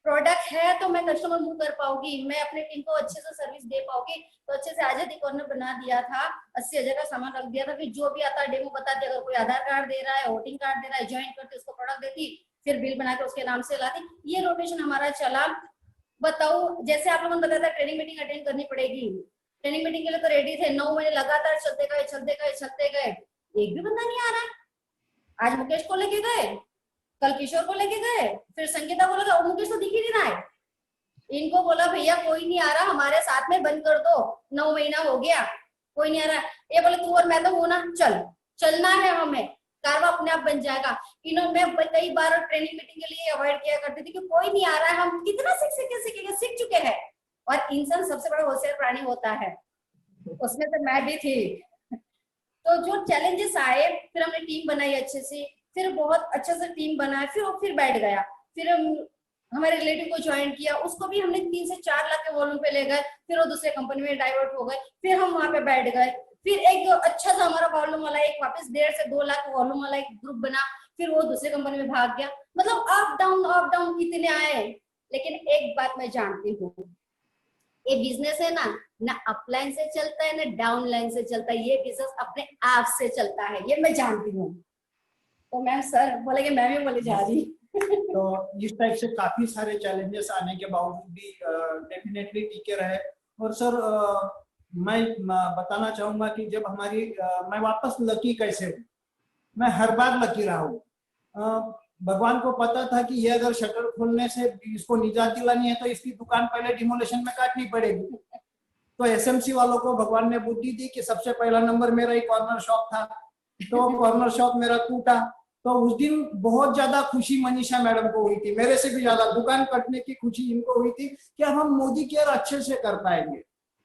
Speaker 4: प्रोडक्ट है तो मैं कस्टमर मूव कर पाऊंगी, मैं अपने टीम को अच्छे से सर्विस दे पाऊंगी। तो अच्छे से आजादी कॉर्नर बना दिया था, 80,000 का सामान रख दिया था। फिर जो भी आता डेमो बताती, अगर कोई आधार कार्ड दे रहा है, वोटिंग कार्ड दे रहा है, ज्वाइन करती उसको प्रोडक्ट देती, फिर बिल बना के उसके नाम से लाती। ये रोटेशन हमारा चला। बताओ, जैसे आप लोगों ने बताया था ट्रेनिंग मीटिंग अटेंड करनी पड़ेगी, ट्रेनिंग मीटिंग के लिए तो रेडी थे, 9 महीने लगातार चलते गए, एक भी बंदा नहीं आ रहा है। आज मुकेश को लेके गए, कल किशोर को लेके गए, फिर संगीता को लगा, मुकेश तो दिख ही नहीं रहा है। इनको बोला भैया कोई नहीं आ रहा, हमारे साथ में बंद कर दो, 9 महीना हो गया कोई नहीं आ रहा। ये बोले तू और मैं तो हूं ना, चलना है हमें, कारवा अपने आप बन जाएगा। इन्होंने मैं कई बार ट्रेनिंग मीटिंग के लिए अवॉइड किया करती थी कि कोई नहीं आ रहा है, हम कितना सीख चुके हैं। और इंसान सबसे बड़ा होशियार प्राणी होता है, उसमें से मैं भी थी। तो जो चैलेंजेस आए, फिर हमने टीम बनाई अच्छे से, फिर बहुत अच्छे से टीम बनाया, फिर बैठ गया। फिर हमारे रिलेटिव को ज्वाइन किया, उसको भी हमने 3 से 4 लाख के वॉल्यूम पे ले गए, फिर वो दूसरे कंपनी में डाइवर्ट हो गए, फिर हम वहां पे बैठ गए। फिर एक अच्छा सा हमारा वॉल्यूम वाला एक वापस 1.5 से 2 लाख वॉल्यूम वाला एक ग्रुप बना, फिर वो दूसरे कंपनी में भाग गया। मतलब अप डाउन इतने आए। लेकिन एक बात मैं जानती हूँ, ये बिजनेस है ना अपलाइन से चलता है ना डाउनलाइन से चलता है, ये बिजनेस अपने आप से चलता है, ये मैं जानती हूँ। तो मैम सर बोलेंगे, मैं भी बोले जा रही
Speaker 5: तो इस टाइप से काफी सारे चैलेंजेस आने के बावजूद भी डेफिनेटली टिके रहे। और सर मैं बताना चाहूंगा कि जब हमारी मैं वापस लकी कैसे हूँ, मैं हर बार लकी रहा हूँ। भगवान को पता था कि ये अगर शटर खोलने से इसको निजात दिलानी है तो इसकी दुकान पहले डिमोलेशन में काटनी पड़ेगी। तो एसएमसी वालों को भगवान ने बुद्धि दी कि सबसे पहला नंबर मेरा ही कॉर्नर शॉप था, तो कॉर्नर शॉप मेरा टूटा। तो उस दिन बहुत ज्यादा खुशी मनीषा मैडम को हुई थी, मेरे से भी ज्यादा दुकान कटने की खुशी इनको हुई थी कि अब हम मोदी केयर अच्छे से कर पाएंगे।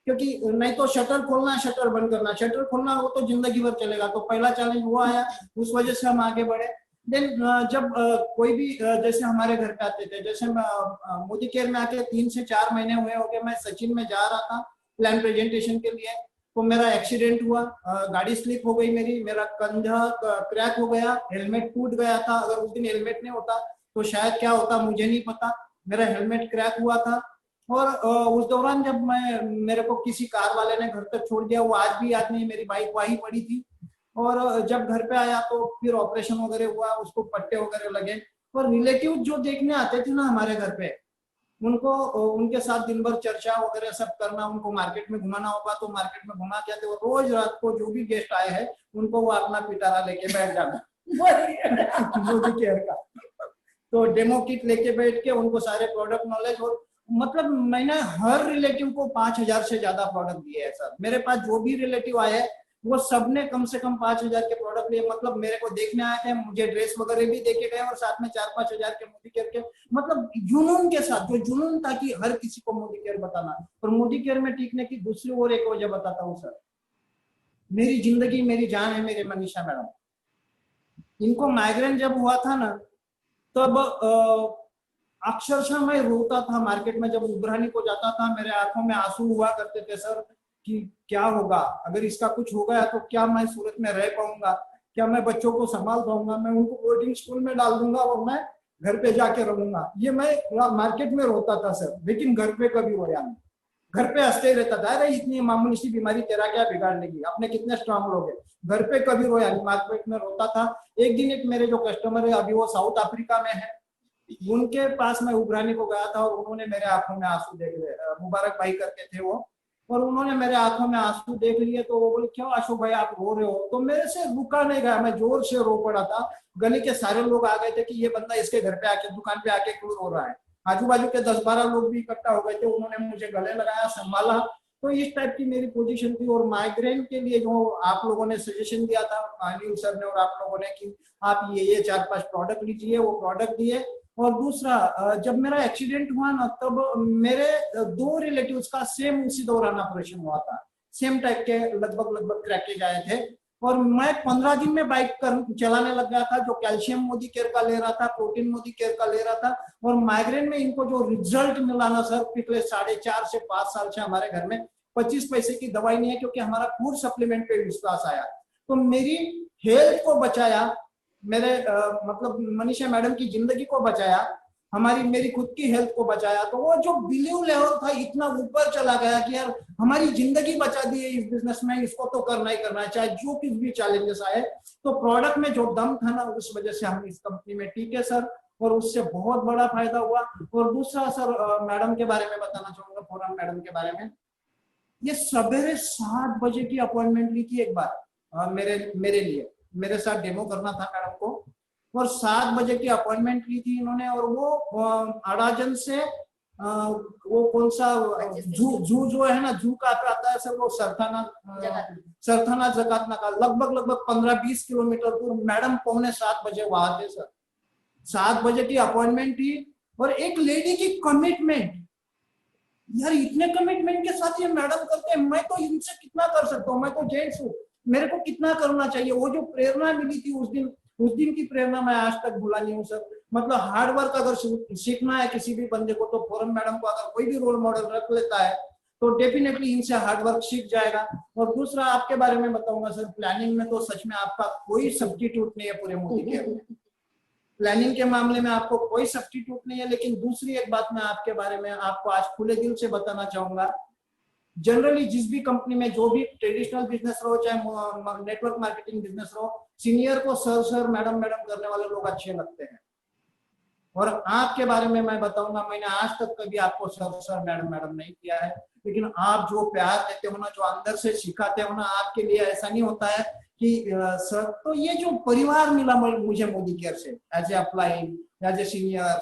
Speaker 5: क्योंकि नहीं तो शटर खोलना शटर बंद करना, शटर खोलना वो तो जिंदगी भर चलेगा। तो पहला चैलेंज वो आया, उस वजह से हम आगे बढ़े। देन जब कोई भी जैसे हमारे घर पे आते थे, जैसे मोदी केयर में आके 3 से 4 महीने हुए हो गए, मैं सचिन में जा रहा था प्लान प्रेजेंटेशन के लिए, तो मेरा एक्सीडेंट हुआ, गाड़ी स्लिप हो गई मेरा कंधा क्रैक हो गया, हेलमेट टूट गया था। अगर उस दिन हेलमेट नहीं होता तो शायद क्या होता मुझे नहीं पता, मेरा हेलमेट क्रैक हुआ था। और उस दौरान जब मेरे को किसी कार वाले ने घर तक छोड़ दिया, वो आज भी याद नहीं, मेरी बाइक वहीं पड़ी थी। और जब घर पे आया तो फिर ऑपरेशन वगैरह हुआ, उसको पट्टे वगैरह लगे। और रिलेटिव जो देखने आते थे ना हमारे घर पे, उनको उनके साथ दिन भर चर्चा वगैरह सब करना, उनको मार्केट में घुमाना होगा तो मार्केट में घुमा के आते। वो रोज रात को जो भी गेस्ट आए हैं उनको वो अपना पिटारा लेके बैठ जाना मोदी केयर का। तो डेमो किट लेके बैठ के उनको सारे प्रोडक्ट नॉलेज, और मतलब मैंने हर रिलेटिव को 5,000 से ज्यादा प्रोडक्ट दिए हैं सर। मेरे पास जो भी रिलेटिव आए हैं वो सबने कम से कम 5,000 के प्रोडक्ट लिए। मतलब मेरे को देखने आए थे, मुझे ड्रेस वगैरह भी देके गए, और साथ में 4-5 हजार के मोदी केयर के, मतलब जुनून के साथ, जो जुनून था कि हर किसी को मोदी केयर बताना। और मोदी केयर में टीकने की दूसरी और एक वजह बताता हूँ सर, मेरी जिंदगी मेरी जान है मेरे मनीषा मैडम। इनको माइग्रेन जब हुआ था ना, तब अक्षरशः मैं रोता था मार्केट में, जब उबरानी को जाता था मेरे आंखों में आंसू हुआ करते थे सर कि क्या होगा, अगर इसका कुछ हो गया तो क्या मैं सूरत में रह पाऊंगा, क्या मैं बच्चों को संभाल पाऊंगा, मैं उनको बोर्डिंग स्कूल में डाल दूंगा और मैं घर पे जाके रहूंगा। ये मैं मार्केट में रोता था सर, लेकिन घर पे कभी रोया नहीं। घर पे हंसते ही रहता था, अरे इतनी मामूली सी बीमारी तेरा क्या बिगाड़ लेगी, अपने कितने स्ट्रांग लोग हैं। घर पे कभी रोया नहीं, मार्केट में रोता था। एक दिन एक मेरे जो कस्टमर है, अभी वो साउथ अफ्रीका में है, उनके पास मैं उबरानी को गया था और उन्होंने मेरे आंखों में आंसू देख लिए, मुबारक भाई करके थे वो, और उन्होंने मेरे आंखों में आंसू देख लिए। तो वो बोले क्यों अशोक भाई आप रो रहे हो, तो मेरे से रुका नहीं गया, मैं जोर से रो पड़ा था। गली के सारे लोग आ गए थे कि ये बंदा इसके घर पे आके दुकान पे आके क्यों रो रहा है। आजू बाजू के 10-12 लोग भी इकट्ठा हो गए थे, उन्होंने मुझे गले लगाया, संभाला। तो इस टाइप की मेरी पोजीशन थी। और माइग्रेन के लिए जो आप लोगों ने सजेशन दिया था, अनिल सर ने और आप लोगों ने, कि आप ये 4-5 प्रोडक्ट लीजिए, वो प्रोडक्ट दिए। और दूसरा, जब मेरा एक्सीडेंट हुआ ना, तब मेरे 2 रिलेटिव्स का सेम उसी दौरान ऑपरेशन हुआ था, सेम टाइप के लगभग क्रैकेज आए थे। और मैं 15 दिन में बाइक चलाने लग गया था, जो कैल्शियम मोदी केयर का ले रहा था, प्रोटीन मोदी केयर का ले रहा था। और माइग्रेन में इनको जो रिजल्ट मिला ना सर, पिछले 4.5 से 5 साल से हमारे घर में 25 पैसे की दवाई नहीं है, क्योंकि हमारा फूड सप्लीमेंट पे विश्वास आया। तो मेरी हेल्थ को बचाया, मेरे मतलब मनीषा मैडम की जिंदगी को बचाया, मेरी खुद की हेल्थ को बचाया। तो वो जो बिलीव लेवल था इतना ऊपर चला गया कि यार हमारी जिंदगी बचा दी है इस बिजनेस में, इसको तो करना ही करना है, चाहे जो कुछ भी चैलेंजेस आए। तो प्रोडक्ट में जो दम था ना, उस वजह से हम इस कंपनी में टिके सर, और उससे बहुत बड़ा फायदा हुआ। और दूसरा सर, मैडम के बारे में बताना चाहूंगा, फोरम मैडम के बारे में। ये सवेरे 7 बजे की अपॉइंटमेंट ली थी एक बार मेरे लिए, मेरे साथ डेमो करना था मैडम को, और 7 बजे की अपॉइंटमेंट ली थी इन्होंने। और वो अडाजन से वो कौन सा जू जो है ना, जू का आता है सर, वो सरथाना जकातना का लगभग 15-20 किलोमीटर दूर। मैडम 6:45 बजे वहां थे सर, 7 बजे की अपॉइंटमेंट थी। और एक लेडी की कमिटमेंट, यार इतने कमिटमेंट के साथ ये मैडम करते हैं, मैं तो इनसे कितना कर सकता हूँ, मैं तो जेंट्स हूँ, मेरे को कितना करना चाहिए। वो जो प्रेरणा मिली थी उस दिन की प्रेरणा मैं आज तक भूला नहीं हूँ सर। मतलब हार्ड वर्क अगर सीखना है किसी भी बंदे को, तो फोरम मैडम को अगर कोई भी रोल मॉडल रख लेता है तो डेफिनेटली इनसे हार्डवर्क सीख जाएगा। और दूसरा आपके बारे में बताऊंगा सर, प्लानिंग में तो सच में आपका कोई सब्स्टिट्यूट नहीं है पूरे मोदी केयर में। प्लानिंग के मामले में आपको कोई सब्स्टिट्यूट नहीं है। लेकिन दूसरी एक बात मैं आपके बारे में आपको आज खुले दिल से बताना चाहूंगा, जनरली जिस भी कंपनी में जो भी ट्रेडिशनल बिजनेस रहो चाहे नेटवर्क मार्केटिंग बिजनेस रहो, सीनियर को सर मैडम करने वाले लोग अच्छे लगते हैं। और आपके बारे में मैं बताऊंगा, मैंने आज तक कभी आपको सर मैडम नहीं किया है, लेकिन आप जो प्यार देते हो ना, जो अंदर से सिखाते हो ना, आपके लिए ऐसा नहीं होता है कि सर। तो ये जो परिवार मिला मुझे मोदी केयर से, as a applied, as a senior,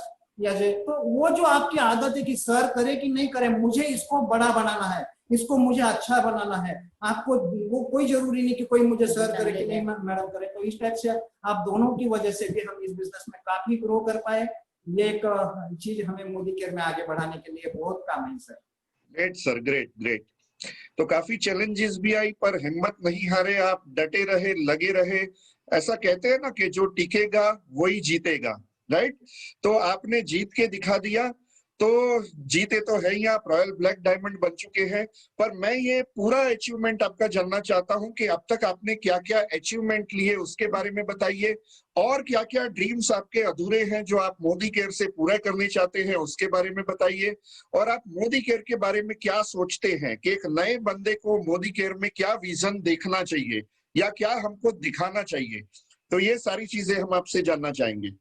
Speaker 5: तो वो जो आपकी आदत है कि सर करे कि नहीं करे, मुझे इसको बड़ा बनाना है, इसको मुझे अच्छा बनाना है, आपको वो कोई जरूरी नहीं कि कोई मुझे सर करे कि नहीं मैडम करे। तो इस टाइप से आप दोनों की वजह से भी हम इस बिजनेस में काफी ग्रो कर पाए। ये एक चीज हमें मोदी केयर में आगे बढ़ाने के लिए बहुत काम है सर।
Speaker 3: Great sir, great. तो काफी चैलेंजेस भी आई पर हिम्मत नहीं हारे, आप डटे रहे, लगे रहे। ऐसा कहते हैं ना कि जो टिकेगा वही जीतेगा, राइट? तो आपने जीत के दिखा दिया। तो जीते तो है ही, आप रॉयल ब्लैक डायमंड बन चुके हैं। पर मैं ये पूरा अचीवमेंट आपका जानना चाहता हूं कि अब तक आपने क्या क्या अचीवमेंट लिए उसके बारे में बताइए, और क्या क्या ड्रीम्स आपके अधूरे हैं जो आप मोदी केयर से पूरा करने चाहते हैं उसके बारे में बताइए। और आप मोदी केयर के बारे में क्या सोचते हैं कि एक नए बंदे को मोदी केयर में क्या विजन देखना चाहिए या क्या हमको दिखाना चाहिए। तो ये सारी चीजें हम आपसे जानना चाहेंगे।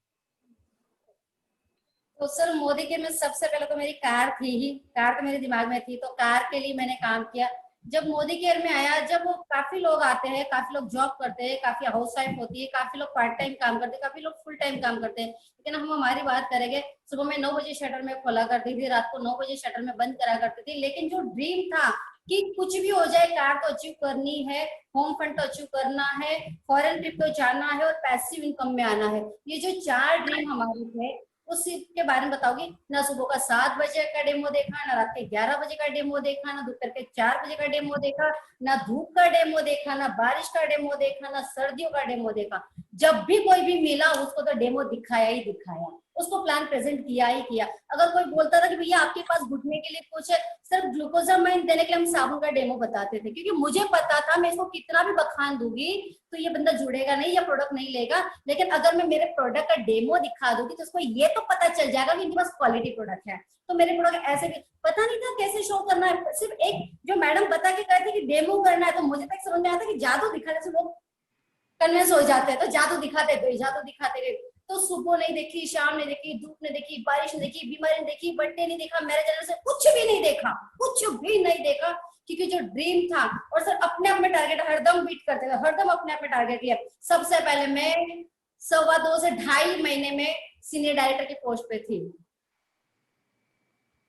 Speaker 4: तो सर मोदी के में सबसे पहले तो मेरी कार थी ही, कार तो मेरे दिमाग में थी, तो कार के लिए मैंने काम किया। जब मोदी केयर में आया, जब वो काफी लोग आते हैं, काफी लोग जॉब करते हैं, काफी हाउस वाइफ होती है, काफी लोग पार्ट टाइम काम करते हैं, काफी लोग फुल टाइम काम करते हैं। लेकिन हम हमारी बात करेंगे, सुबह में 9 बजे शटर में खोला करती थी, रात को 9 बजे शटर में बंद करा करती थी। लेकिन जो ड्रीम था कि कुछ भी हो जाए, कार तो अचीव करनी है, होम फंड तो अचीव करना है, फॉरेन ट्रिप तो जाना है और पैसिव इनकम में आना है, ये जो 4 ड्रीम हमारे थे उसके बारे में बताओगी ना। सुबह का 7 बजे का डेमो देखा, ना रात के 11 बजे का डेमो देखा, ना दोपहर के 4 बजे का डेमो देखा, ना धूप का डेमो देखा, ना बारिश का डेमो देखा, ना सर्दियों का डेमो देखा। जब भी कोई भी मिला उसको तो डेमो दिखाया ही दिखाया, उसको प्लान प्रेजेंट किया ही किया। अगर कोई बोलता था कि भैया आपके पास घुटने के लिए कुछ है, सिर्फ ग्लूकोजामाइन देने के लिए हम साबुन का डेमो बताते थे, क्योंकि मुझे पता था मैं इसको कितना भी बखान दूंगी तो ये बंदा जुड़ेगा नहीं या प्रोडक्ट नहीं लेगा। लेकिन अगर मैं मेरे प्रोडक्ट का डेमो दिखा दूंगी तो उसको ये तो पता चल जाएगा कि इनके पास क्वालिटी प्रोडक्ट है। तो मेरे प्रोडक्ट ऐसे भी पता नहीं था कैसे शो करना है, सिर्फ एक जो मैडम बता के कहती कि डेमो करना है, तो मुझे तक समझ में आता कि जादू दिखाने से लोग कन्विंस हो जाते हैं, तो जादू दिखाते गए, जादू दिखाते गए। तो सुबह नहीं देखी, शाम नहीं देखी, धूप नहीं देखी, बारिश नहीं देखी, बीमारी नहीं देखी, बर्थडे नहीं देखा, मैरिज एनिवर्सरी कुछ भी नहीं देखा, कुछ भी नहीं देखा, क्योंकि जो ड्रीम था। और सर अपने आप में टारगेट हरदम बीट करते थे, हरदम अपने आप में टारगेट लिया। सबसे पहले मैं 2.25 से 2.5 महीने में सीनियर डायरेक्टर की पोस्ट पे थी।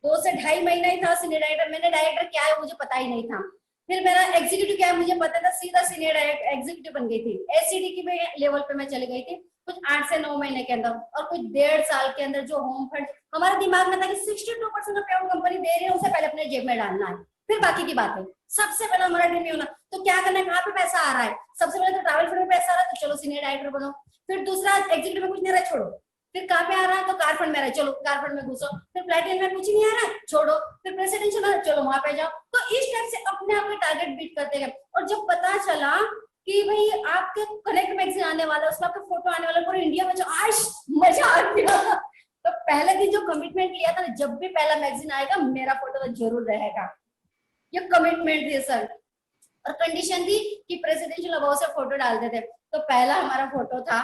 Speaker 4: 2 से 2.5 महीना ही था सीनियर डायरेक्टर। मैंने डायरेक्टर क्या है मुझे पता ही नहीं था। फिर मेरा एग्जीक्यूटिव क्या है मुझे पता था, सीधा सीनियर डायरेक्टर एग्जीक्यूटिव बन गई थी। एससीडी की लेवल पे मैं चली गई थी कुछ 8 से 9 महीने के अंदर, और कुछ 1.5 साल के अंदर जो होम फंड हमारे दिमाग में था कि 62% का पेआउट कंपनी दे रही है, उसे पहले अपने जेब में डालना है, फिर बाकी की बातें। सबसे पहले हमारा ड्रीम होना तो क्या करना है, कहाँ पे पैसा आ रहा है। सबसे पहले तो ट्रैवल फंड में पैसा आ रहा है तो चलो सीनियर डायरेक्टर बनो। फिर दूसरा एग्जीक्यूटिव में कुछ नहीं रहा, छोड़ो। फिर कहाँ पे आ रहा है तो कार फंड में रहा, चलो कार फंड में घुसो। फिर प्लैटिनम में कुछ नहीं आ रहा है, छोड़ो। फिर प्रेसिडेंशियल में चलो वहां पे जाओ। तो इस टाइप से अपने आप के टारगेट बीट करते गए। और जब पता चला कि भाई आपके कनेक्ट मैगजीन आने वाला है, उसमें आपका फोटो आने वाला है पूरे इंडिया में, जो आज मजा आ गया। तो पहले दिन जो कमिटमेंट लिया था, जब भी पहला मैगजीन आएगा मेरा फोटो तो जरूर रहेगा, ये कमिटमेंट थी सर। और कंडीशन थी कि प्रेसिडेंशियल अवार्ड से फोटो डालते थे, तो पहला हमारा फोटो था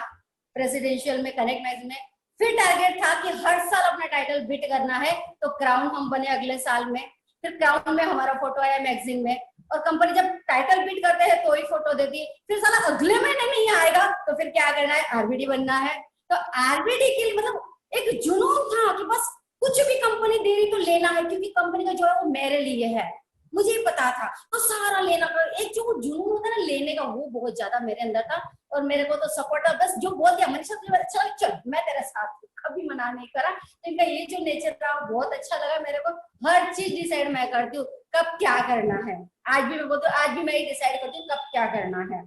Speaker 4: प्रेसिडेंशियल में, कनेक्ट मैगजीन में। फिर टारगेट था कि हर साल अपना टाइटल बीट करना है, तो क्राउन हम बने अगले साल में। फिर क्राउन में हमारा फोटो आया मैगजीन में। और कंपनी जब टाइटल बीट करते हैं तो ही फोटो देती है। फिर साला अगले महीने नहीं आएगा तो फिर क्या करना है, आरबीडी बनना है। तो आरबीडी के लिए मतलब एक जुनून था कि बस कुछ भी कंपनी दे रही तो लेना है, क्योंकि कंपनी का जो है वो मेरे लिए है, मुझे ही पता था। तो सारा लेना, एक जो जुनून होता है ना लेने का, वो बहुत ज्यादा मेरे अंदर था। और मेरे को तो सपोर्ट, बस जो बोल दिया मनीषा चल चल मैं तेरे साथ, कभी मना नहीं करा। इनका ये जो नेचर था बहुत अच्छा लगा मेरे को। हर चीज डिसाइड मैं करती हूँ, कब क्या करना है। आज भी मैं बोलती हूँ, आज भी मैं ही डिसाइड करती हूँ कब क्या करना है।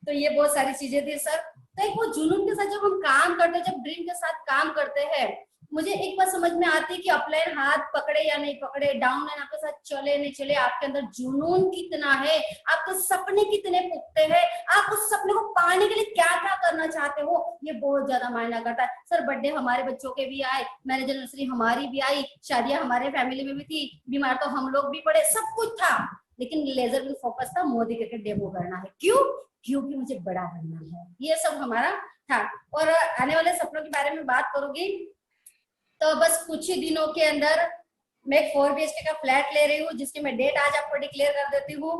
Speaker 4: तो ये बहुत सारी चीजें थी सर। तो एक वो जुनून के साथ जब हम काम करते हैं, जब ड्रीम के साथ काम करते हैं, मुझे एक बात समझ में आती है कि अपलाइन हाथ पकड़े या नहीं पकड़े, डाउनलाइन आपके साथ चले नहीं चले, आपके अंदर जुनून कितना है, आपके सपने कितने पुख्ते हैं, आप उस सपने को पाने के लिए क्या क्या करना चाहते हो, ये बहुत ज्यादा मायना करता है। सर बर्थडे हमारे बच्चों के भी आए, मैरिज एनिवर्सरी हमारी भी आई, शादियां हमारे फैमिली में भी थी, बीमार तो हम लोग भी पड़े, सब कुछ था, लेकिन लेजर में फोकस था मोदी करके डेमो करना है। क्यों? क्योंकि मुझे बड़ा बनना है, ये सब हमारा था। और आने वाले सपनों के बारे में बात करूंगी तो बस कुछ ही दिनों के अंदर मैं एक 4 BHK का फ्लैट ले रही हूँ, जिसकी मैं डेट आज आपको डिक्लेयर कर देती हूँ।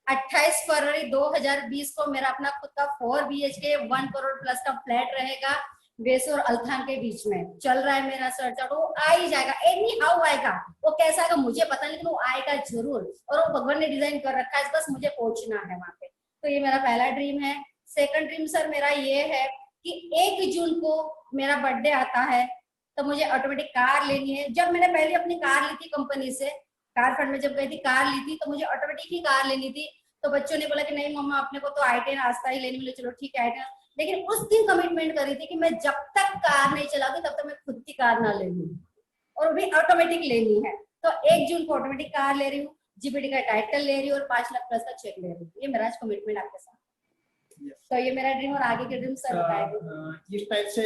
Speaker 4: 28 फरवरी 2020 को मेरा अपना खुद का 4 BHK 1 करोड़ प्लस का फ्लैट रहेगा, वेसू और अल्थान के बीच में। चल रहा है मेरा सर्च आउट, वो आ ही जाएगा, एनी हाउ आएगा, वो कैसा आएगा मुझे पता नहीं, लेकिन वो आएगा जरूर, और वो भगवान ने डिजाइन कर रखा है, बस मुझे पहुंचना है वहां पे। तो ये मेरा पहला ड्रीम है। सेकंड ड्रीम सर मेरा ये है कि 1 जून को मेरा बर्थडे आता है, तो मुझे ऑटोमेटिक कार लेनी है। जब मैंने पहले अपनी कार ली थी कंपनी से, कार फंड में जब गई थी कार ली थी, तो मुझे ऑटोमेटिक ही कार लेनी थी। तो बच्चों ने बोला कि नहीं मम्मा अपने को तो i10 रास्ता ही लेनी, बोले चलो ठीक है i10, लेकिन उस दिन कमिटमेंट करी थी कि मैं जब तक कार नहीं चलाऊंगी तब तक मैं खुद की कार ना ले लूं, और भी ऑटोमेटिक लेनी है। तो 1 जून को ऑटोमेटिक कार ले रही हूँ, जीपीटी का टाइटल ले रही हूँ और 5 लाख प्लस का चेक ले रही हूँ। ये मेरा कमिटमेंट आपके साथ। तो ये मेरा ड्रीम, और आगे के ड्रीम सर बताएंगे।
Speaker 5: इस टाइप से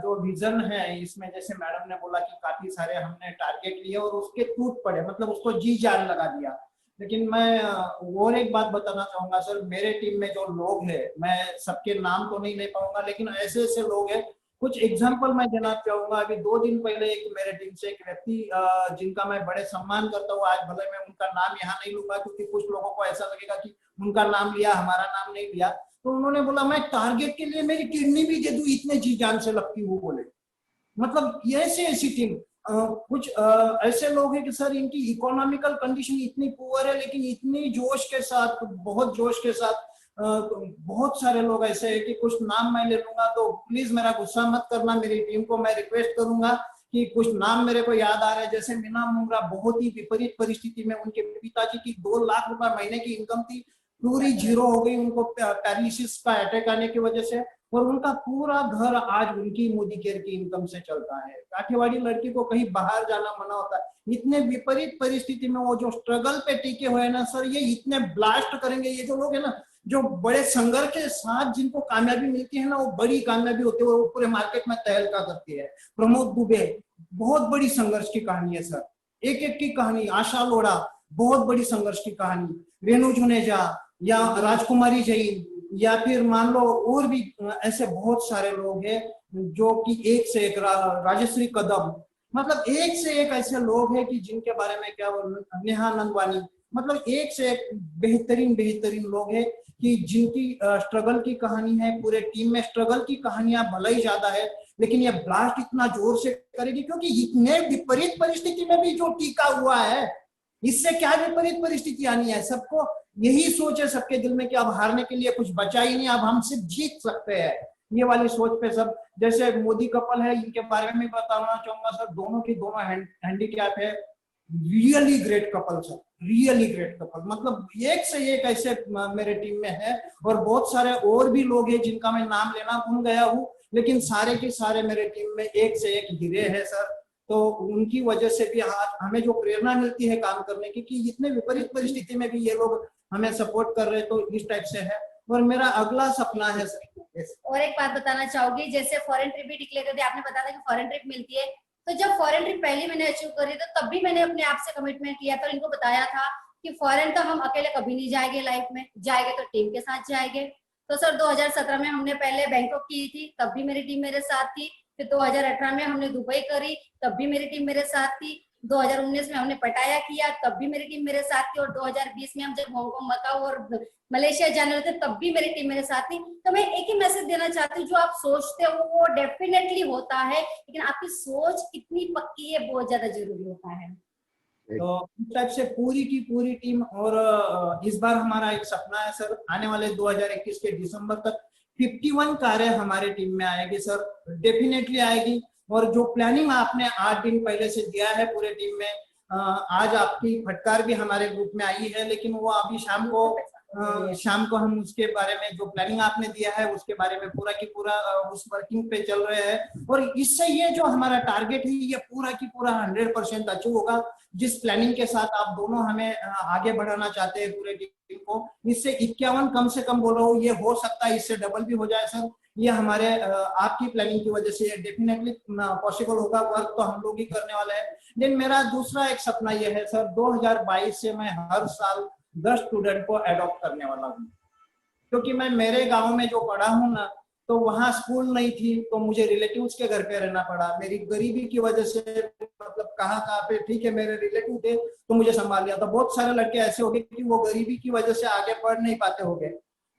Speaker 5: जो विजन है इसमें, जैसे मैडम ने बोला कि काफी सारे हमने टारगेट लिए और उसके टूट पड़े, मतलब उसको जी जान लगा दिया। लेकिन मैं और एक बात बताना चाहूंगा सर, मेरे टीम में जो लोग हैं, मैं सबके नाम तो नहीं ले पाऊंगा, लेकिन ऐसे ऐसे लोग हैं, कुछ एग्जाम्पल मैं देना चाहूंगा। अभी 2 दिन पहले एक मेरे टीम से एक व्यक्ति जिनका मैं बड़े सम्मान करता हूँ, आज भले मैं उनका नाम यहाँ नहीं लूंगा क्योंकि कुछ लोगों को ऐसा लगेगा कि उनका नाम लिया हमारा नाम नहीं लिया, तो उन्होंने बोला मैं टारगेट के लिए मेरी किडनी भी दे दूं, इतने जी जान से लगती हूँ बोले। मतलब ये ऐसी टीम, कुछ ऐसे लोग हैं कि सर इनकी इकोनॉमिकल कंडीशन इतनी पुअर है, लेकिन इतनी जोश के साथ, बहुत जोश के साथ, बहुत सारे लोग ऐसे हैं कि कुछ नाम मैं ले लूंगा तो प्लीज मेरा गुस्सा मत करना, मेरी टीम को मैं रिक्वेस्ट करूंगा कि कुछ नाम मेरे को याद आ रहे हैं। जैसे मीना मुंगरा, बहुत ही विपरीत परिस्थिति में उनके पिताजी की 2 लाख रुपए महीने की इनकम थी, पूरी जीरो हो गई उनको पैरालिसिस का अटैक आने की वजह से, और उनका पूरा घर आज उनकी मोदी केयर की इनकम से चलता है। काठियावाड़ी लड़की को कहीं बाहर जाना मना होता है। इतने विपरीत परिस्थिति में वो जो स्ट्रगल पे टिके हुए हैं ना सर, ये इतने ब्लास्ट करेंगे। ये जो लोग है ना, जो बड़े संघर्ष के साथ जिनको कामयाबी मिलती है ना, वो बड़ी कामयाबी होती है, वो पूरे मार्केट में तहलका करती है। प्रमोद दुबे, बहुत बड़ी संघर्ष की कहानी है सर, एक एक की कहानी। आशा लोढ़ा, बहुत बड़ी संघर्ष की कहानी। रेणु जुनेजा या राजकुमारी जैन, या फिर मान लो और भी ऐसे बहुत सारे लोग हैं जो कि एक से एक, राजश्री कदम, मतलब एक से एक ऐसे लोग हैं कि जिनके बारे में क्या बोलूं, नेहा नंदवानी, मतलब एक से एक बेहतरीन लोग हैं कि जिनकी स्ट्रगल की कहानी है। पूरे टीम में स्ट्रगल की कहानियां भले ही ज्यादा है, लेकिन ये ब्लास्ट इतना जोर से करेगी क्योंकि इतने विपरीत परिस्थिति में भी जो टीका हुआ है, इससे क्या विपरीत परिस्थिति आनी है। सबको यही सोच है सबके दिल में कि अब हारने के लिए कुछ बचा ही नहीं, अब हम सिर्फ जीत सकते हैं। ये वाली सोच पे सब, जैसे मोदी कपल है, इनके बारे में बताना चाहूंगा सर, दोनों की दोनों हैंडीकैप है। Really great couple sir, really great couple, मतलब एक से एक ऐसे मेरे टीम में है। और बहुत सारे और भी लोग हैं जिनका मैं नाम लेना भूल गया हूँ, लेकिन सारे के सारे मेरे टीम में एक से एक हीरे है सर। तो उनकी वजह से भी आज हमें जो प्रेरणा मिलती है काम करने की, कि इतने विपरीत परिस्थिति में भी ये लोग हमें सपोर्ट कर रहे हैं, तो इस टाइप से है। और मेरा अगला सपना है सर।
Speaker 4: और एक बात बताना चाहूंगी, जैसे फॉरेन ट्रिप भी डिक्लेयर कर दिया, आपने बताया था कि फॉरेन ट्रिप मिलती है, तो जब फॉरेन ट्रिप पहली मैंने अचीव करी तो तब भी मैंने अपने आप से कमिटमेंट किया था, इनको बताया था कि फॉरेन तो हम अकेले कभी नहीं जाएंगे, लाइफ में जाएंगे तो टीम के साथ जाएंगे। तो सर 2017 में हमने पहले बैंकॉक की थी, तब भी मेरी टीम मेरे साथ थी। फिर 2018 में हमने दुबई करी, तब भी मेरी टीम मेरे साथ थी। 2019 में हमने पटाया किया, तब भी मेरी टीम मेरे साथ थी। और 2020 में हम जब हांगकांग, मकाऊ और मलेशिया जाने रहे थे, तब भी मेरी टीम मेरे साथ थी। तो मैं एक ही मैसेज देना चाहती हूँ, जो आप सोचते हो वो डेफिनेटली होता है, लेकिन आपकी सोच कितनी पक्की है बहुत ज्यादा जरूरी होता है।
Speaker 5: तो इस टाइप से पूरी की पूरी टीम। और इस बार हमारा एक सपना है सर, आने वाले 2021 के दिसंबर तक 51 कारें हमारे टीम में आएगी सर, डेफिनेटली आएगी। और जो प्लानिंग आपने 8 दिन पहले से दिया है पूरे टीम में, आज आपकी फटकार भी हमारे ग्रुप में आई है, लेकिन वो अभी शाम को शाम को हम उसके बारे में जो प्लानिंग आपने दिया है उसके बारे में पूरा की पूरा उस वर्किंग पे चल रहे हैं, और इससे ये जो हमारा टारगेट है ये पूरा की पूरा 100% अचीव होगा। जिस प्लानिंग के साथ आप दोनों हमें आगे बढ़ाना चाहते हैं पूरे टीम को, इससे 51 कम से कम बोल रहा हूँ, ये हो सकता है इससे डबल भी हो जाए सर। ये हमारे आपकी प्लानिंग की वजह से डेफिनेटली पॉसिबल होगा। वर्क तो हम लोग ही करने वाले हैं। लेकिन मेरा दूसरा एक सपना ये है सर, 2022 से मैं हर साल 10 स्टूडेंट को एडॉप्ट करने वाला हूँ, क्योंकि मैं मेरे गांव में जो पढ़ा हूँ ना, तो वहाँ स्कूल नहीं थी, तो मुझे रिलेटिव्स के घर पे रहना पड़ा। मेरी गरीबी की वजह से, मतलब कहाँ पे, ठीक है मेरे रिलेटिव थे तो मुझे संभाल लिया था। बहुत सारे लड़के ऐसे हो गए कि वो गरीबी की वजह से आगे बढ़ नहीं पाते हो गए।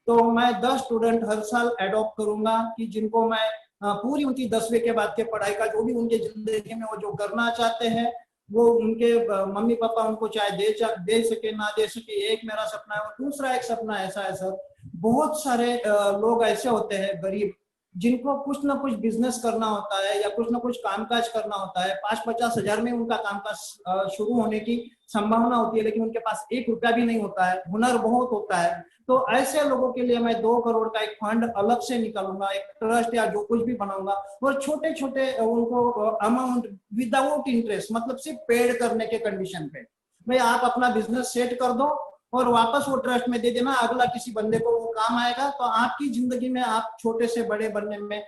Speaker 5: तो मैं 10 स्टूडेंट हर साल एडॉप्ट करूंगा कि जिनको मैं पूरी उनकी 10वीं के बाद के पढ़ाई का जो भी उनके जिंदगी में वो जो करना चाहते हैं वो उनके मम्मी पापा उनको चाहे दे सके ना दे सके, एक मेरा सपना है। और दूसरा एक सपना ऐसा है सर, बहुत सारे लोग ऐसे होते हैं गरीब, जिनको कुछ ना कुछ बिजनेस करना होता है या कुछ ना कुछ कामकाज करना होता है। 5-50 हजार में उनका कामकाज शुरू होने की संभावना होती है, लेकिन उनके पास 1 रुपया भी नहीं होता है, हुनर बहुत होता है। तो ऐसे लोगों के लिए मैं 2 करोड़ का एक फंड अलग से निकालूंगा, एक ट्रस्ट या जो कुछ भी बनाऊंगा, और छोटे छोटे उनको अमाउंट विदाउट इंटरेस्ट, मतलब सिर्फ पेड करने के कंडीशन पे, भाई आप अपना बिजनेस सेट कर दो और वापस वो ट्रस्ट में दे देना, अगला किसी बंदे को वो काम आएगा। तो आपकी जिंदगी में आप छोटे से बड़े बनने में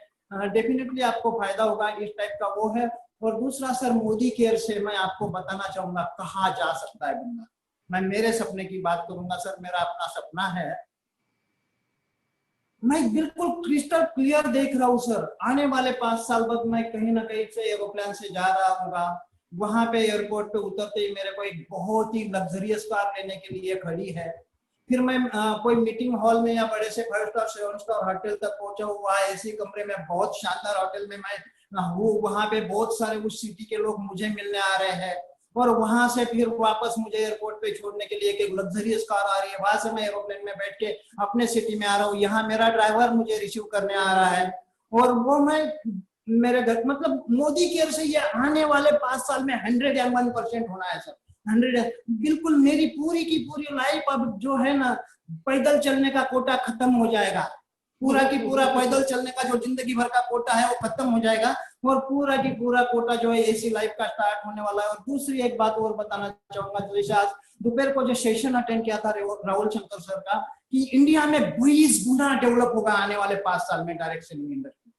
Speaker 5: डेफिनेटली आपको फायदा होगा। इस टाइप का वो है। और दूसरा सर, मोदी केयर से मैं आपको बताना चाहूंगा कहाँ जा सकता है बंदा। मैं मेरे सपने की बात करूंगा सर, मेरा अपना सपना है, मैं बिल्कुल क्रिस्टल क्लियर देख रहा हूँ सर, आने वाले 5 साल बाद मैं कहीं ना कहीं से एरोप्लेन से जा रहा हूँगा, वहां पे एयरपोर्ट पे उतरते ही मेरे को एक बहुत ही लग्जरियस कार लेने के लिए खड़ी है। फिर मैं कोई मीटिंग हॉल में या बड़े से 5 स्टार 7 स्टार होटल तक पहुंचा हूँ, वहाँ एसी कमरे में बहुत शानदार होटल में मैं हूँ, वहां पे बहुत सारे उस सिटी के लोग मुझे मिलने आ रहे हैं, और वहां से फिर वापस मुझे एयरपोर्ट पे छोड़ने के लिए एक लग्जरियस कार आ रही है, वहां से मैं एरोप्लेन में बैठ के अपने सिटी में आ रहा हूँ, यहाँ मेरा ड्राइवर मुझे रिसीव करने आ रहा है, और वो मैं मेरे घर, मतलब मोदी केयर से ये आने वाले 5 साल में 101% होना है सर। 100 बिल्कुल मेरी पूरी की पूरी लाइफ अब जो है ना, पैदल चलने का कोटा खत्म हो जाएगा, पूरा की पूरा पैदल चलने का जो जिंदगी भर का कोटा है वो खत्म हो जाएगा, और पूरा की पूरा कोटा जो है ऐसी लाइफ का स्टार्ट होने वाला है। और दूसरी एक बात और बताना चाहूंगा, जैसे आज दोपहर को जो सेशन अटेंड किया था राहुल शंकर सर का, कि इंडिया में 20 गुना डेवलप होगा आने वाले 5 साल में डायरेक्ट सेलिंग इंडस्ट्री।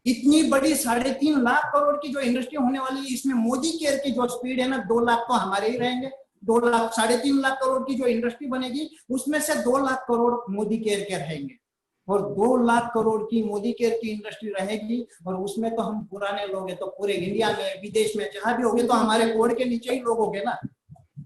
Speaker 5: इतनी बड़ी 3.5 लाख करोड़ की जो इंडस्ट्री होने वाली है, इसमें मोदी केयर की जो स्पीड है ना, 2 लाख तो हमारे ही रहेंगे। 2 लाख 3.5 लाख करोड़ की जो इंडस्ट्री बनेगी उसमें से 2 लाख करोड़ मोदी केयर के रहेंगे, और 2 लाख करोड़ की मोदी केयर की इंडस्ट्री रहेगी, और उसमें तो हम पुराने लोग हैं, तो पूरे इंडिया में विदेश में जहां भी होंगे तो हमारे कोड के नीचे ही लोग होंगे ना,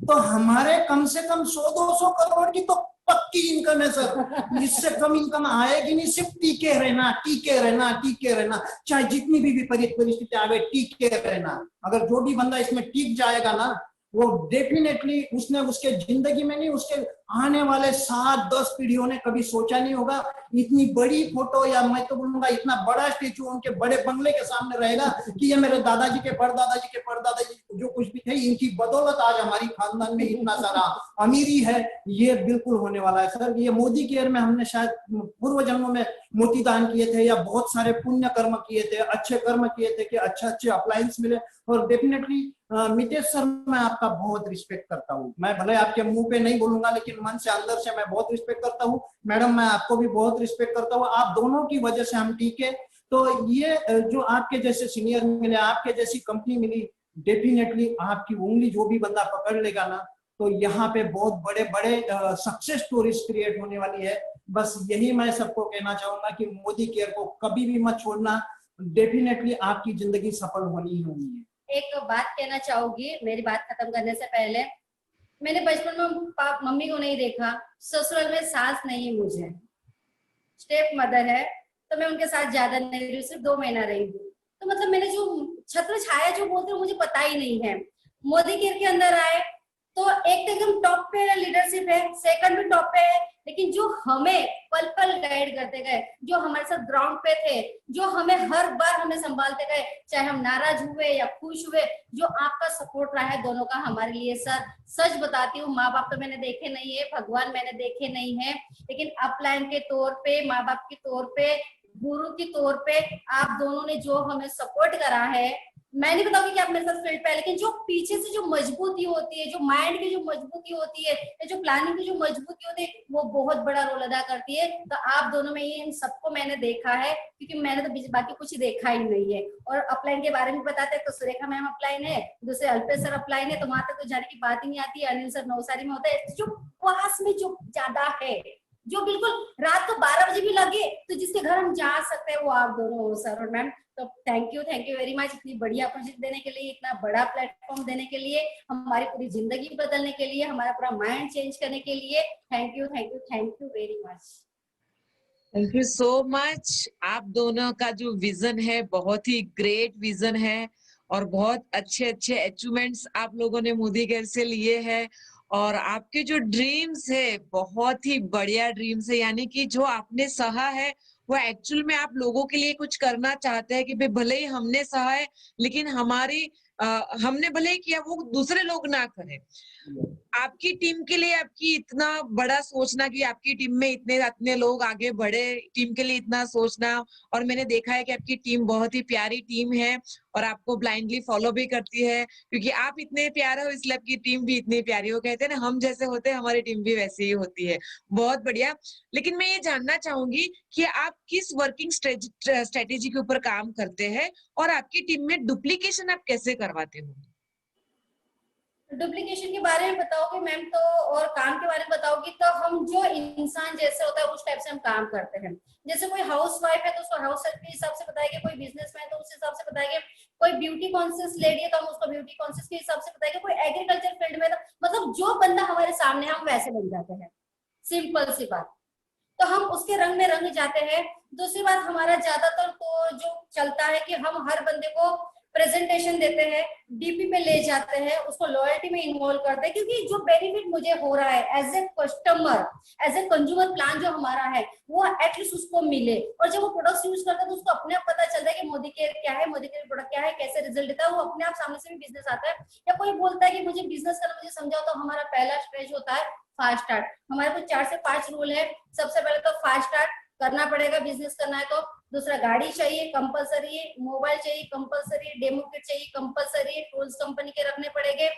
Speaker 5: तो हमारे कम से कम 100-200 करोड़ की तो पक्की इनकम है सर। इससे कम इनकम आएगी नहीं, सिर्फ टीके रहना, टीके रहना, टीके रहना, चाहे जितनी भी विपरीत परिस्थिति आवे, टीके रहना। अगर जो भी बंदा इसमें टिक जाएगा ना, वो डेफिनेटली उसने उसके जिंदगी में नहीं, उसके आने वाले 7-10 पीढ़ियों ने कभी सोचा नहीं होगा इतनी बड़ी फोटो, या मैं तो बोलूंगा इतना बड़ा स्टेचू उनके बड़े बंगले के सामने रहेगा कि ये मेरे दादाजी के परदादाजी जो कुछ भी थे, इनकी बदौलत आज हमारी खानदान में इतना सारा अमीरी है। ये बिल्कुल होने वाला है सर। ये मोदी केयर में हमने शायद पूर्व जन्मों में मोती दान किए थे, या बहुत सारे पुण्य कर्म किए थे, अच्छे कर्म किए थे कि अच्छे अप्लायंस मिले। और डेफिनेटली मितेश सर, मैं आपका बहुत रिस्पेक्ट करता हूँ। मैं भले आपके मुंह पे नहीं बोलूंगा, लेकिन मन से अंदर से मैं बहुत रिस्पेक्ट करता हूँ। मैडम, मैं आपको भी बहुत रिस्पेक्ट करता हूँ। आप दोनों की वजह से हम ठीक है। तो ये जो आपके जैसे सीनियर मिले, आपके जैसी कंपनी मिली, डेफिनेटली आपकी उंगली जो भी बंदा पकड़ लेगा ना, तो यहाँ पे बहुत बड़े बड़े सक्सेस स्टोरीज क्रिएट होने वाली है। बस यही मैं सबको कहना चाहूंगा कि मोदी केयर को कभी भी मत छोड़ना, डेफिनेटली आपकी जिंदगी सफल होनी ही होनी है।
Speaker 4: एक बात कहना चाहूंगी मेरी बात खत्म करने से पहले, मैंने बचपन में मम्मी को नहीं देखा, ससुराल में सास नहीं, मुझे स्टेप मदर है, तो मैं उनके साथ ज्यादा नहीं रही, सिर्फ 2 महीना रही हूँ। तो मतलब मैंने जो छत्र छाया जो बोलते हैं मुझे पता ही नहीं है। मोदी केयर के अंदर आए तो एक तो एकदम टॉप पे लीडरशिप है, सेकंड भी टॉप पे है, लेकिन जो हमें पल पल गाइड करते गए, जो हमारे साथ ग्राउंड पे थे, जो हमें हर बार हमें संभालते गए, चाहे हम नाराज हुए या खुश हुए, जो आपका सपोर्ट रहा है दोनों का हमारे लिए सर, सच बताती हूँ, माँ बाप तो मैंने देखे नहीं है, भगवान मैंने देखे नहीं है, लेकिन अपलाइन के तौर पे, माँ बाप के तौर पे, गुरु के तौर पे आप दोनों ने जो हमें सपोर्ट करा है, मैं नहीं बताऊंगी कि आप मेरे साथ फील्ड पे है, लेकिन जो पीछे से जो मजबूती होती है, जो माइंड की जो मजबूती होती है, जो प्लानिंग की जो मजबूती होती है, वो बहुत बड़ा रोल अदा करती है। तो आप दोनों में ये इन सबको मैंने देखा है, क्योंकि मैंने तो बाकी कुछ देखा ही नहीं है। और अपलाइन के बारे में बताते हैं तो सुरेखा मैम अपलाइन है, दूसरे अल्पेश सर अपलाइन है, तो वहां तक तो जाने की बात ही नहीं आती है। अनिल सर नवसारी में होता है, जो पास में जो ज्यादा है, जो बिल्कुल रात को 12 बजे भी लगे तो जिसके घर हम जा सकते हैं, वो आप दोनों हो सर और मैम। तो थैंक यू वेरी मच, इतनी बढ़िया अपॉर्चुनिटी देने के लिए, इतना बड़ा प्लेटफॉर्म देने के लिए, हमारी पूरी जिंदगी बदलने के लिए, हमारा पूरा माइंड चेंज करने के लिए। Thank you very much.
Speaker 2: Thank you so much. आप दोनों का जो विजन है बहुत ही ग्रेट विजन है और बहुत अच्छे अच्छे अचीवमेंट्स आप लोगों ने मोदी केयर से लिए हैं और आपके जो ड्रीम्स है बहुत ही बढ़िया ड्रीम्स है, यानी कि जो आपने सहा है वो एक्चुअल में आप लोगों के लिए कुछ करना चाहते हैं कि भाई भले ही हमने सहा है लेकिन हमने भले ही किया, वो दूसरे लोग ना करें। आपकी टीम के लिए आपकी इतना बड़ा सोचना कि आपकी टीम में इतने लोग आगे बढ़े, टीम के लिए इतना सोचना, और मैंने देखा है कि आपकी टीम बहुत ही प्यारी टीम है और आपको ब्लाइंडली फॉलो भी करती है, क्योंकि आप इतने प्यारे हो इसलिए आपकी टीम भी इतनी प्यारी हो। कहते हैं ना, हम जैसे होते हैं हमारी टीम भी वैसी ही होती है। बहुत बढ़िया। लेकिन मैं ये जानना चाहूंगी कि आप किस वर्किंग स्ट्रेटेजी के ऊपर काम करते हैं और आपकी टीम में डुप्लीकेशन आप कैसे करवाते हो?
Speaker 4: डुप्लीकेशन के बारे में बताओगे मैम तो, और काम के बारे में बताओगी तो, हम जो इंसान जैसे होता है उस टाइप से हम काम करते हैं। जैसे कोई हाउस वाइफ है तो उसको हाउस वाइफ के हिसाब से बताएंगे, कोई बिजनेसमैन है तो उस हिसाब से बताएंगे, कोई ब्यूटी कॉन्शियस लेडी है तो हम उसको ब्यूटी कॉन्शियस के हिसाब से बताएंगे, कोई एग्रीकल्चर फील्ड में, तो मतलब जो बंदा हमारे सामने हम वैसे बन जाते हैं, सिंपल सी बात। तो हम उसके रंग में रंग जाते हैं। दूसरी बात, हमारा ज्यादातर तो जो चलता है कि हम हर बंदे को प्रेजेंटेशन देते हैं, डीपी पे ले जाते हैं, उसको लॉयल्टी में इन्वॉल्व करते हैं, क्योंकि जो बेनिफिट मुझे हो रहा है as a customer, as a consumer plan जो हमारा है, वो एटलीस्ट उसको मिले। और जब वो प्रोडक्ट्स यूज करता है तो उसको अपने आप पता चलता है कि मोदी केयर क्या है, मोदी केयर प्रोडक्ट क्या है, कैसे रिजल्ट देता है, वो अपने आप सामने से भी बिजनेस आता है। या कोई बोलता है कि मुझे बिजनेस करना, मुझे समझाओ, तो हमारा पहला स्टेज होता है फास्ट स्टार्ट। हमारे पास 4 से 5 रूल है। सबसे पहले तो फास्ट स्टार्ट करना पड़ेगा, बिजनेस करना है तो। दूसरा, गाड़ी चाहिए कंपलसरी है, मोबाइल चाहिए कंपलसरी, डेमो किट चाहिए कंपलसरी, टूल्स कंपनी के रखने पड़ेंगे,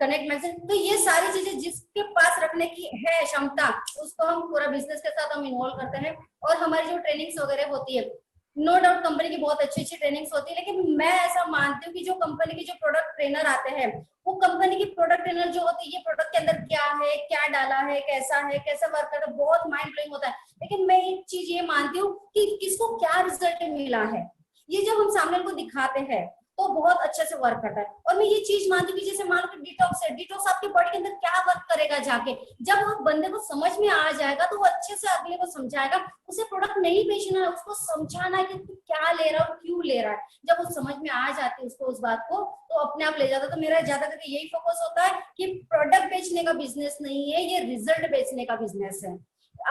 Speaker 4: कनेक्ट मैसेज, तो ये सारी चीजें जिसके पास रखने की है क्षमता, उसको हम पूरा बिजनेस के साथ हम इन्वॉल्व करते हैं। और हमारी जो ट्रेनिंग्स वगैरह होती है, नो डाउट कंपनी की बहुत अच्छी अच्छी ट्रेनिंग्स होती है, लेकिन मैं ऐसा मानती हूँ कि जो कंपनी की जो प्रोडक्ट ट्रेनर आते हैं, वो कंपनी की प्रोडक्ट ट्रेनर जो होती है, ये प्रोडक्ट के अंदर क्या है, क्या डाला है, कैसा वर्क करता है, बहुत माइंड ब्लोइंग होता है। लेकिन मैं एक चीज ये मानती हूँ कि किसको क्या रिजल्ट मिला है, ये जब हम सामने को दिखाते हैं तो बहुत अच्छे से वर्क करता है। और मैं ये चीज मानती हूँ कि जैसे मान लो डिटॉक्स है, डिटॉक्स आपकी बॉडी के अंदर क्या वर्क करेगा जाके, जब वो बंदे को समझ में आ जाएगा तो वो अच्छे से अगले को समझाएगा। उसे प्रोडक्ट नहीं बेचना है, उसको समझाना है कि तू क्या ले रहा है और क्यों ले रहा है। जब वो समझ में आ जाती है उसको उस बात को, तो अपने आप ले जाता है। तो मेरा ज्यादा करके यही फोकस होता है कि प्रोडक्ट बेचने का बिजनेस नहीं है, ये रिजल्ट बेचने का बिजनेस है।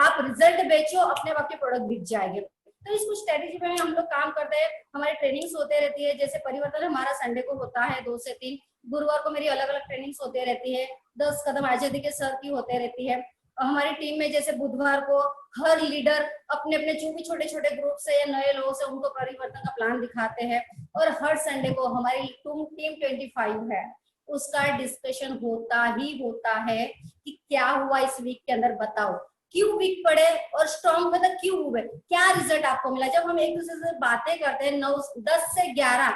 Speaker 4: आप रिजल्ट बेचो, अपने आप के प्रोडक्ट बिक जाएंगे। तो इस कुछ स्ट्रेटेजी में हम लोग काम करते हैं। हमारी ट्रेनिंग्स होते रहती है, जैसे परिवर्तन हमारा संडे को होता है 2 से 3, गुरुवार को मेरी अलग अलग ट्रेनिंग्स होते रहती है, 10 कदम आजादी के सर की होते रहती है। और हमारी टीम में जैसे बुधवार को हर लीडर अपने अपने जो भी छोटे छोटे ग्रुप से या नए लोगों से उनको परिवर्तन का प्लान दिखाते हैं। और हर संडे को हमारी टीम 25 है, उसका डिस्कशन होता ही होता है कि क्या हुआ इस वीक के अंदर, बताओ क्यों वीक पड़े और स्ट्रॉन्ग मतलब क्यों हुए, क्या रिजल्ट आपको मिला। जब हम एक दूसरे से बातें करते हैं 10 से 11,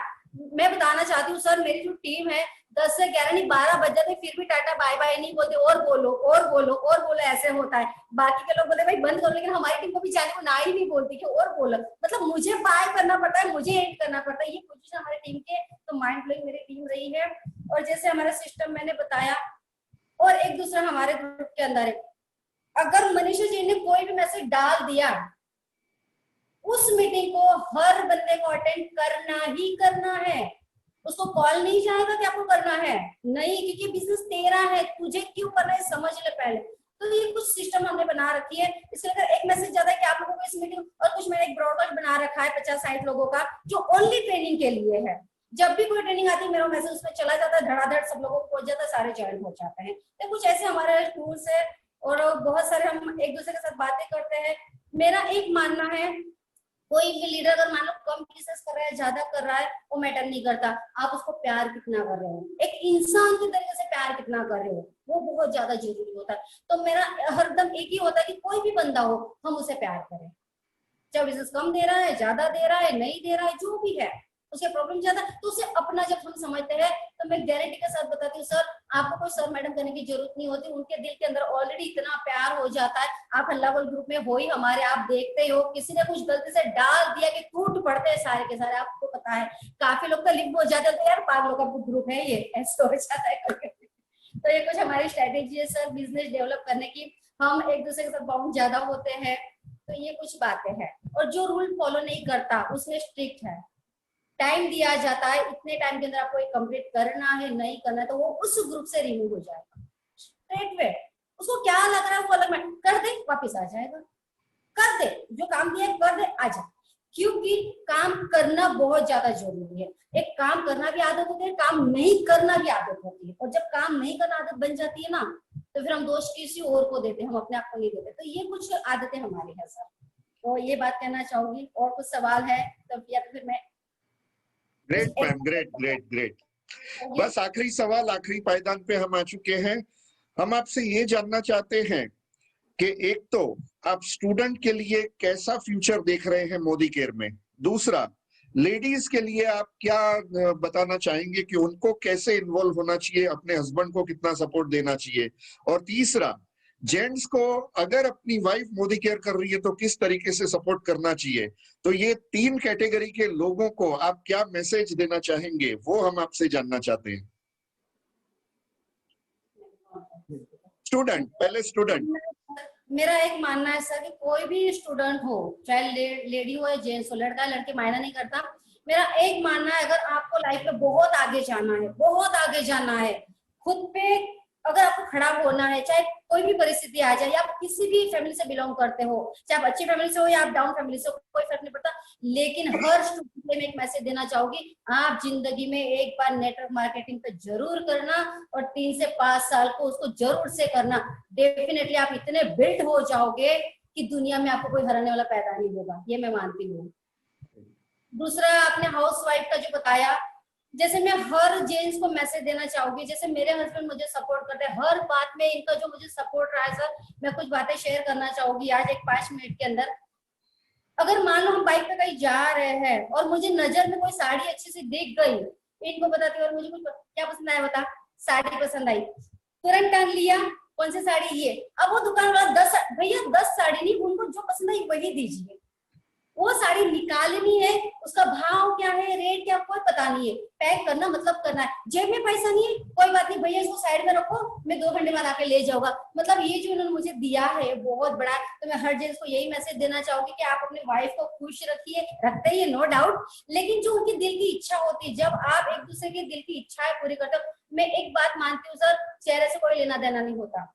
Speaker 4: मैं बताना चाहती हूँ सर, मेरी जो टीम है 10 से 11 नहीं 12 बज जाते, फिर भी टाटा बाय बाय नहीं बोलते, और बोलो और बोलो और बोलो, ऐसे होता है। बाकी के लोग बोलते भाई बंद करो, लेकिन हमारी टीम को भी जाने को ना ही नहीं बोलती कि और बोलो, मतलब मुझे बाय करना पड़ता है, मुझे एंड करना पड़ता है। ये पोजीशन हमारी टीम के, तो माइंड ब्लोइंग मेरी टीम रही है। और जैसे हमारा सिस्टम मैंने बताया, और एक दूसरा हमारे ग्रुप के अंदर है, अगर मनीषा जी ने कोई भी मैसेज डाल दिया, उस मीटिंग को हर बंदे को अटेंड करना ही करना है। उसको कॉल नहीं जाएगा कि आपको करना है, नहीं, क्योंकि बिजनेस तेरा है, तुझे क्यों करना है समझ ले पहले। तो ये कुछ सिस्टम हमने बना रखी है। इसके अगर एक मैसेज जाता है कि आप लोगों को इस मीटिंग, और कुछ मैंने एक ब्रॉडकास्ट बना रखा है 50-60 लोगों का जो ओनली ट्रेनिंग के लिए है। जब भी कोई ट्रेनिंग आती है मेरा मैसेज उसमें चला जाता है, धड़ाधड़ सब लोगों को पहुंच जाता है, सारे ज्वाइन हो जाते हैं। तो कुछ ऐसे हमारे टूल्स है और बहुत सारे हम एक दूसरे के साथ बातें करते हैं। मेरा एक मानना है, कोई भी लीडर अगर मान लो कम बिजनेस कर रहा है, ज्यादा कर रहा है, वो मैटर नहीं करता, आप उसको प्यार कितना कर रहे हो, एक इंसान के तरीके से प्यार कितना कर रहे हो, वो बहुत ज्यादा जरूरी होता है। तो मेरा हरदम एक ही होता है कि कोई भी बंदा हो हम उसे प्यार करें, चाहे बिजनेस कम दे रहा है, ज्यादा दे रहा है, नहीं दे रहा है, जो भी है, उसके प्रॉब्लम ज्यादा, तो उसे अपना जब हम समझते हैं तो मैं गारंटी के साथ बताती हूँ सर, आपको कोई सर मैडम करने की जरूरत नहीं होती, उनके दिल के अंदर ऑलरेडी इतना प्यार हो जाता है। आप हल्ला बोल ग्रुप में हो ही हमारे, आप देखते हो, किसी ने कुछ गलती से डाल दिया कि टूट पड़ते हैं सारे के सारे, आपको पता है। काफी लोग तो लिंक हो जाते हैं, तो यार पागलों का ग्रुप है ये, ऐसा हो जाता है। तो ये कुछ हमारी स्ट्रेटेजी है सर बिजनेस डेवलप करने की, हम एक दूसरे के साथ बाउंड ज्यादा होते हैं। तो ये कुछ बातें हैं। और जो रूल फॉलो नहीं करता उसमें स्ट्रिक्ट है, टाइम दिया जाता है, इतने टाइम के अंदर आपको एक कंप्लीट करना है, नहीं करना है तो वो उस ग्रुप से रिमूव हो जाएगा स्ट्रेट वे। उसको क्या लग रहा है वो अलग में कर दे, वापस आ जाएगा, कर दे जो काम दिया कर दे, आ जा। क्योंकि काम करना बहुत ज्यादा जरूरी है। एक काम करना भी आदत होती है, काम नहीं करना भी आदत होती है। और जब काम नहीं करना आदत बन जाती है ना, तो फिर हम दोष किसी और को देते हैं, हम अपने आप को नहीं देते। तो ये कुछ आदतें हमारी है सर, तो ये बात कहना चाहूंगी। और कुछ सवाल है तो या तो फिर मैं।
Speaker 3: Great ma'am, great great great. बस आखिरी सवाल, आखिरी पायदान पे हम आ चुके हैं। हम आपसे ये जानना चाहते हैं कि एक तो आप स्टूडेंट के लिए कैसा फ्यूचर देख रहे हैं मोदी केयर में, दूसरा लेडीज के लिए आप क्या बताना चाहेंगे कि उनको कैसे इन्वॉल्व होना चाहिए, अपने हस्बैंड को कितना सपोर्ट देना चाहिए, और तीसरा जेंट्स को अगर अपनी वाइफ मोदी केयर कर रही है तो किस तरीके से सपोर्ट करना चाहिए। तो ये 3 कैटेगरी के लोगों को आप क्या मैसेज देना चाहेंगे, वो हम आपसे जानना चाहते हैं। स्टूडेंट, पहले स्टूडेंट।
Speaker 4: मेरा एक मानना है सर कि कोई भी स्टूडेंट हो, चाहे लेडी हो या जेंट्स हो, लड़का लड़की मायना नहीं करता। मेरा एक मानना है, अगर आपको लाइफ में बहुत आगे जाना है, बहुत आगे जाना है, खुद पे अगर आपको खड़ा होना है, चाहे कोई भी परिस्थिति आ जाए, या आप किसी भी फैमिली से बिलोंग करते हो, चाहे आप अच्छी फैमिली से हो या आप डाउन फैमिली से हो, कोई फर्क नहीं पड़ता। लेकिन हर स्टूडेंट में एक मैसेज देना चाहूंगी, आप जिंदगी में एक बार नेटवर्क मार्केटिंग पे जरूर करना और 3 से 5 साल को उसको जरूर से करना। डेफिनेटली आप इतने बिल्ट हो जाओगे कि दुनिया में आपको कोई हराने वाला पैदा नहीं होगा, ये मैं मानती हूँ। दूसरा, आपने हाउस वाइफ का जो बताया, जैसे मैं हर जेंट्स को मैसेज देना चाहूंगी, जैसे मेरे हस्बैंड मुझे सपोर्ट करते हैं हर बात में, इनका जो मुझे सपोर्ट रहा है सर, मैं कुछ बातें शेयर करना चाहूंगी आज एक 5 मिनट के अंदर। अगर मान लो हम बाइक पे कहीं जा रहे हैं और मुझे नजर में कोई साड़ी अच्छी सी दिख गई, इनको बताती हूँ और मुझे कुछ क्या पसंद आया, बता साड़ी पसंद आई, तुरंत टांग लिया कौन सी साड़ी, ये। अब वो दुकान वाला 10 भैया 10 साड़ी नहीं, उनको जो पसंद आई वही दीजिए। वो साड़ी निकालनी है, उसका भाव क्या है, रेट क्या, कोई पता नहीं है, पैक करना मतलब करना है। जेब में पैसा नहीं है, कोई बात नहीं भैया, इसको साइड में रखो, मैं 2 घंटे बाद आके ले जाऊंगा। मतलब ये जो उन्होंने मुझे दिया है बहुत बड़ा। तो मैं हर जेंट्स को यही मैसेज देना चाहूंगी कि आप अपनी वाइफ को खुश रखिए, रखते ही नो डाउट, लेकिन जो उनकी दिल की इच्छा होती है, जब आप एक दूसरे की दिल की इच्छाएं पूरी करते हो। मैं एक बात मानती हूँ सर, चेहरे से कोई लेना देना नहीं होता।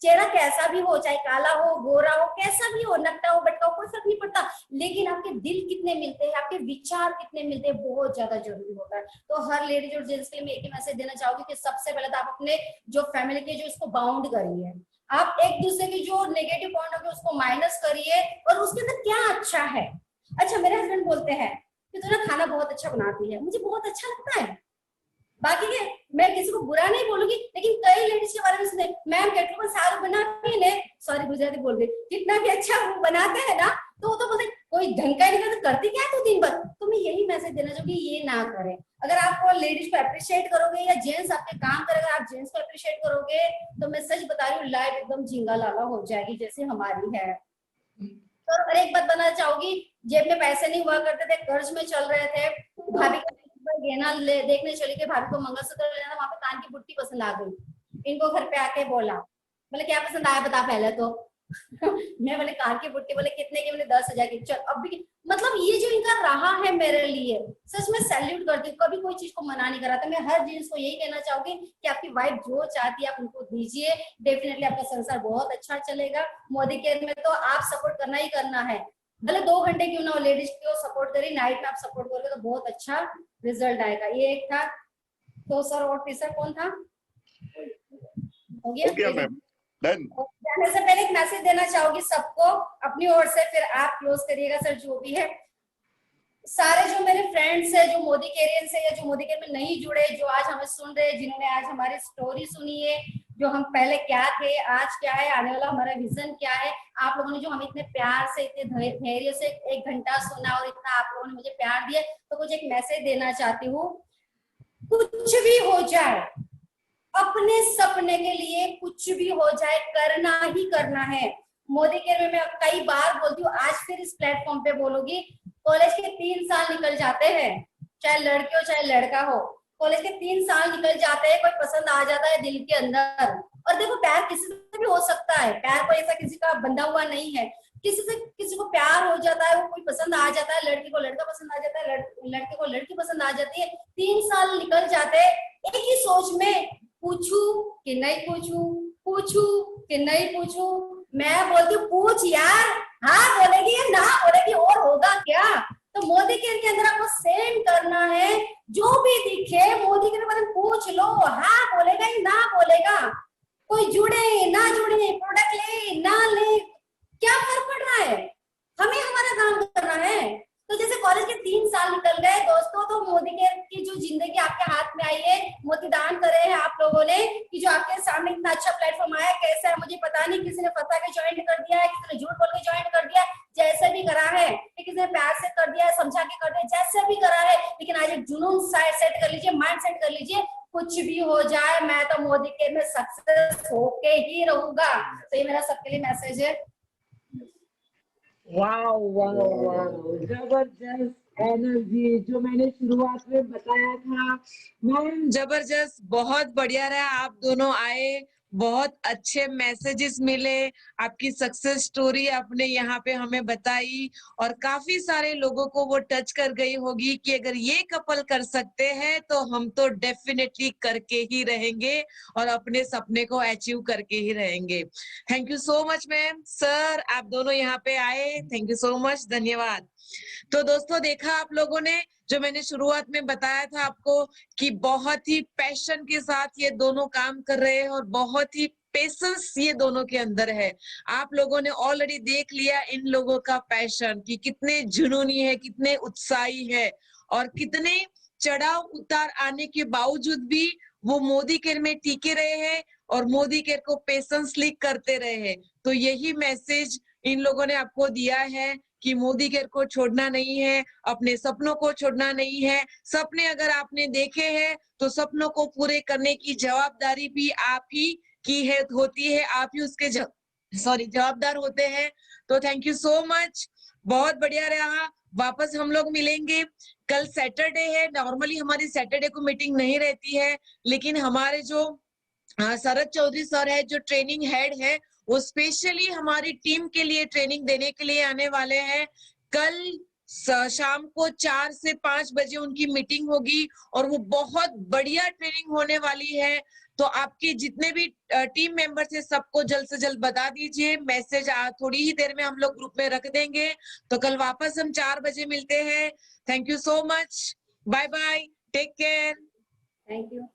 Speaker 4: चेहरा कैसा भी हो, चाहे काला हो, गोरा हो, कैसा भी हो, नकटा हो, बटका हो, कोई फर्क नहीं पड़ता, लेकिन आपके दिल कितने मिलते हैं, आपके विचार कितने मिलते हैं, बहुत ज्यादा जरूरी होता है। तो हर लेडीज और जेंट्स के लिए मैं एक ही मैसेज देना चाहूंगी कि सबसे पहले तो आप अपने जो फैमिली के जो इसको बाउंड करिए, आप एक दूसरे की जो नेगेटिव पॉइंट होगी उसको माइनस करिए, और उसके अंदर क्या अच्छा है। अच्छा, मेरे हस्बैंड बोलते हैं कि तू ना खाना बहुत अच्छा बनाती है, मुझे बहुत अच्छा लगता है। बाकी के मैं किसी को बुरा नहीं बोलूंगी, लेकिन कई लेडीज के बारे में सुने, मैम केटल सारू बनाती है, सॉरी गुजराती बोल गई, कितना भी अच्छा वो बनाते हैं ना, तो वो तो बोलते कोई ढंग का नहीं करता, करती क्या है तू दिन भर। तो मैं यही मैसेज देना चाहूंगी, ये ना करें। अगर आप लेडीज को अप्रिशिएट करोगे या जेंट्स आपके काम करेगा, आप जेंट्स को अप्रिशिएट करोगे, तो मैं सच बता रही हूँ लाइफ एकदम झिंगा लाला हो जाएगी जैसे हमारी है। और एक बात बताना चाहूंगी, जेब में पैसे नहीं हुआ करते थे, कर्ज में चल रहे थे, भाभी गहना देखने चली गई, भाभी को मंगलसूत्र लेना, वहां पे कान की बुट्टी पसंद आ गई। इनको घर पे आके बोला, बोले क्या पसंद आया बता पहले तो। मैं बोले कान की बुट्टी, बोले कितने की, बोले 10,000 की। चल अब भी मतलब ये जो इनका कर रहा है मेरे लिए, सच में सैल्यूट करती हूँ। कभी कोई चीज को मना नहीं करा था। मैं हर चीज को यही कहना चाहूंगी कि आपकी वाइफ जो चाहती है आप उनको दीजिए, डेफिनेटली आपका संसार बहुत अच्छा चलेगा। मोदी केयर में तो आप सपोर्ट करना ही करना है, भले 2 घंटे क्यों ना हो, लेडीज को सपोर्ट करिए, नाइट में आप सपोर्ट करोगे तो बहुत अच्छा रिजल्ट आएगा। ये एक था। तो सर और तीसरा कौन था? हो गया
Speaker 3: मैम, डन।
Speaker 4: जाने से पहले एक मैसेज देना चाहूंगी सबको अपनी ओर से, फिर आप क्लोज करिएगा सर जो भी है। सारे जो मेरे फ्रेंड्स है जो मोदी केरियन से या जो मोदी केयर में नहीं जुड़े, जो आज हमें सुन रहे, जिन्होंने आज हमारी स्टोरी सुनी है, जो हम पहले क्या थे, आज क्या है, आने वाला हमारा विजन क्या है, आप लोगों ने जो हमें इतने प्यार से, इतने धैर्य से 1 घंटा सुना और इतना आप लोगों ने मुझे प्यार दिया, तो कुछ एक मैसेज देना चाहती हूँ। कुछ भी हो जाए, अपने सपने के लिए कुछ भी हो जाए, करना ही करना है। मोदी केयर में मैं कई बार बोलती हूँ, आज फिर इस प्लेटफॉर्म पे बोलूंगी, कॉलेज के 3 साल निकल जाते हैं, चाहे लड़के हो चाहे लड़का हो, कॉलेज के 3 साल निकल जाते हैं, कोई पसंद आ जाता है दिल के अंदर। और देखो प्यार किसी से भी हो सकता है, प्यार कोई ऐसा किसी का बंधा हुआ नहीं है, किसी से किसी को प्यार हो जाता है, वो कोई पसंद आ जाता है, लड़की को लड़का पसंद आ जाता है, लड़के को लड़की पसंद आ जाती है, 3 साल निकल जाते हैं एक ही सोच में, पूछू कि नहीं पूछू, पूछू कि नहीं पूछू। मैं बोलती हूँ पूछ यार, हाँ बोलेगी या ना बोलेगी और होगा क्या। तो मोदी केयर के अंदर आपको सेम करना है, जो भी दिखे मोदी केयर में पूछ लो, हाँ बोलेगा या ना बोलेगा। कोई जुड़े ना जुड़े, प्रोडक्ट ले ना ले, क्या फर्क पड़ रहा है, हमें हमारा काम करना है। तो जैसे कॉलेज के 3 साल निकल गए दोस्तों, तो मोदी केयर की जो जिंदगी आपके हाथ में आई है, मोदी दान करे हैं आप लोगों ने, कि जो आपके सामने इतना अच्छा प्लेटफॉर्म आया, कैसा है मुझे पता नहीं, किसी ने फंसा के ज्वाइन कर दिया है, किसी ने झूठ बोल के ज्वाइन कर दिया, जैसे भी करा है, किसी ने प्यार से कर दिया है, समझा के कर दिया, जैसे भी करा है, लेकिन आज एक जुनून सेट कर लीजिए, माइंड सेट कर लीजिए, कुछ भी हो जाए मैं तो मोदी केयर में सक्सेस होके ही रहूंगा। तो ये मेरा सबके लिए मैसेज है।
Speaker 2: वाओ वाओ वाओ, जबरदस्त एनर्जी जो मैंने शुरुआत में बताया था मैम, जबरदस्त, बहुत बढ़िया रहा। आप दोनों आए, बहुत अच्छे मैसेजेस मिले, आपकी सक्सेस स्टोरी आपने यहाँ पे हमें बताई और काफी सारे लोगों को वो टच कर गई होगी कि अगर ये कपल कर सकते हैं तो हम तो डेफिनेटली करके ही रहेंगे और अपने सपने को अचीव करके ही रहेंगे। Thank you so much ma'am, sir आप दोनों यहाँ पे आए, थैंक यू सो मच, धन्यवाद। तो दोस्तों देखा आप लोगों ने, जो मैंने शुरुआत में बताया था आपको कि बहुत ही पैशन के साथ ये दोनों काम कर रहे हैं और बहुत ही पेशेंस ये दोनों के अंदर है। आप लोगों ने ऑलरेडी देख लिया इन लोगों का पैशन कि कितने जुनूनी है, कितने उत्साही है और कितने चढ़ाव उतार आने के बावजूद भी वो मोदी केयर में टिके रहे हैं और मोदी केयर को पेशेंसली करते रहे हैं। तो यही मैसेज इन लोगों ने आपको दिया है कि मोदी केयर को छोड़ना नहीं है, अपने सपनों को छोड़ना नहीं है। सपने अगर आपने देखे हैं तो सपनों को पूरे करने की जवाबदारी भी आप ही की है, होती है, आप ही उसके जवाबदार होते हैं। तो थैंक यू सो मच, बहुत बढ़िया रहा। वापस हम लोग मिलेंगे, कल सैटरडे है, नॉर्मली हमारी सैटरडे को मीटिंग नहीं रहती है, लेकिन हमारे जो शरद चौधरी सर है, जो ट्रेनिंग हेड है, वो स्पेशली हमारी टीम के लिए ट्रेनिंग देने के लिए आने वाले हैं। कल शाम को 4 से 5 बजे उनकी मीटिंग होगी और वो बहुत बढ़िया ट्रेनिंग होने वाली है। तो आपके जितने भी टीम मेंबर्स है सबको जल्द से जल्द बता दीजिए, मैसेज थोड़ी ही देर में हम लोग ग्रुप में रख देंगे। तो कल वापस हम 4 बजे मिलते हैं। Thank you so much, bye bye, take care,
Speaker 4: thank you.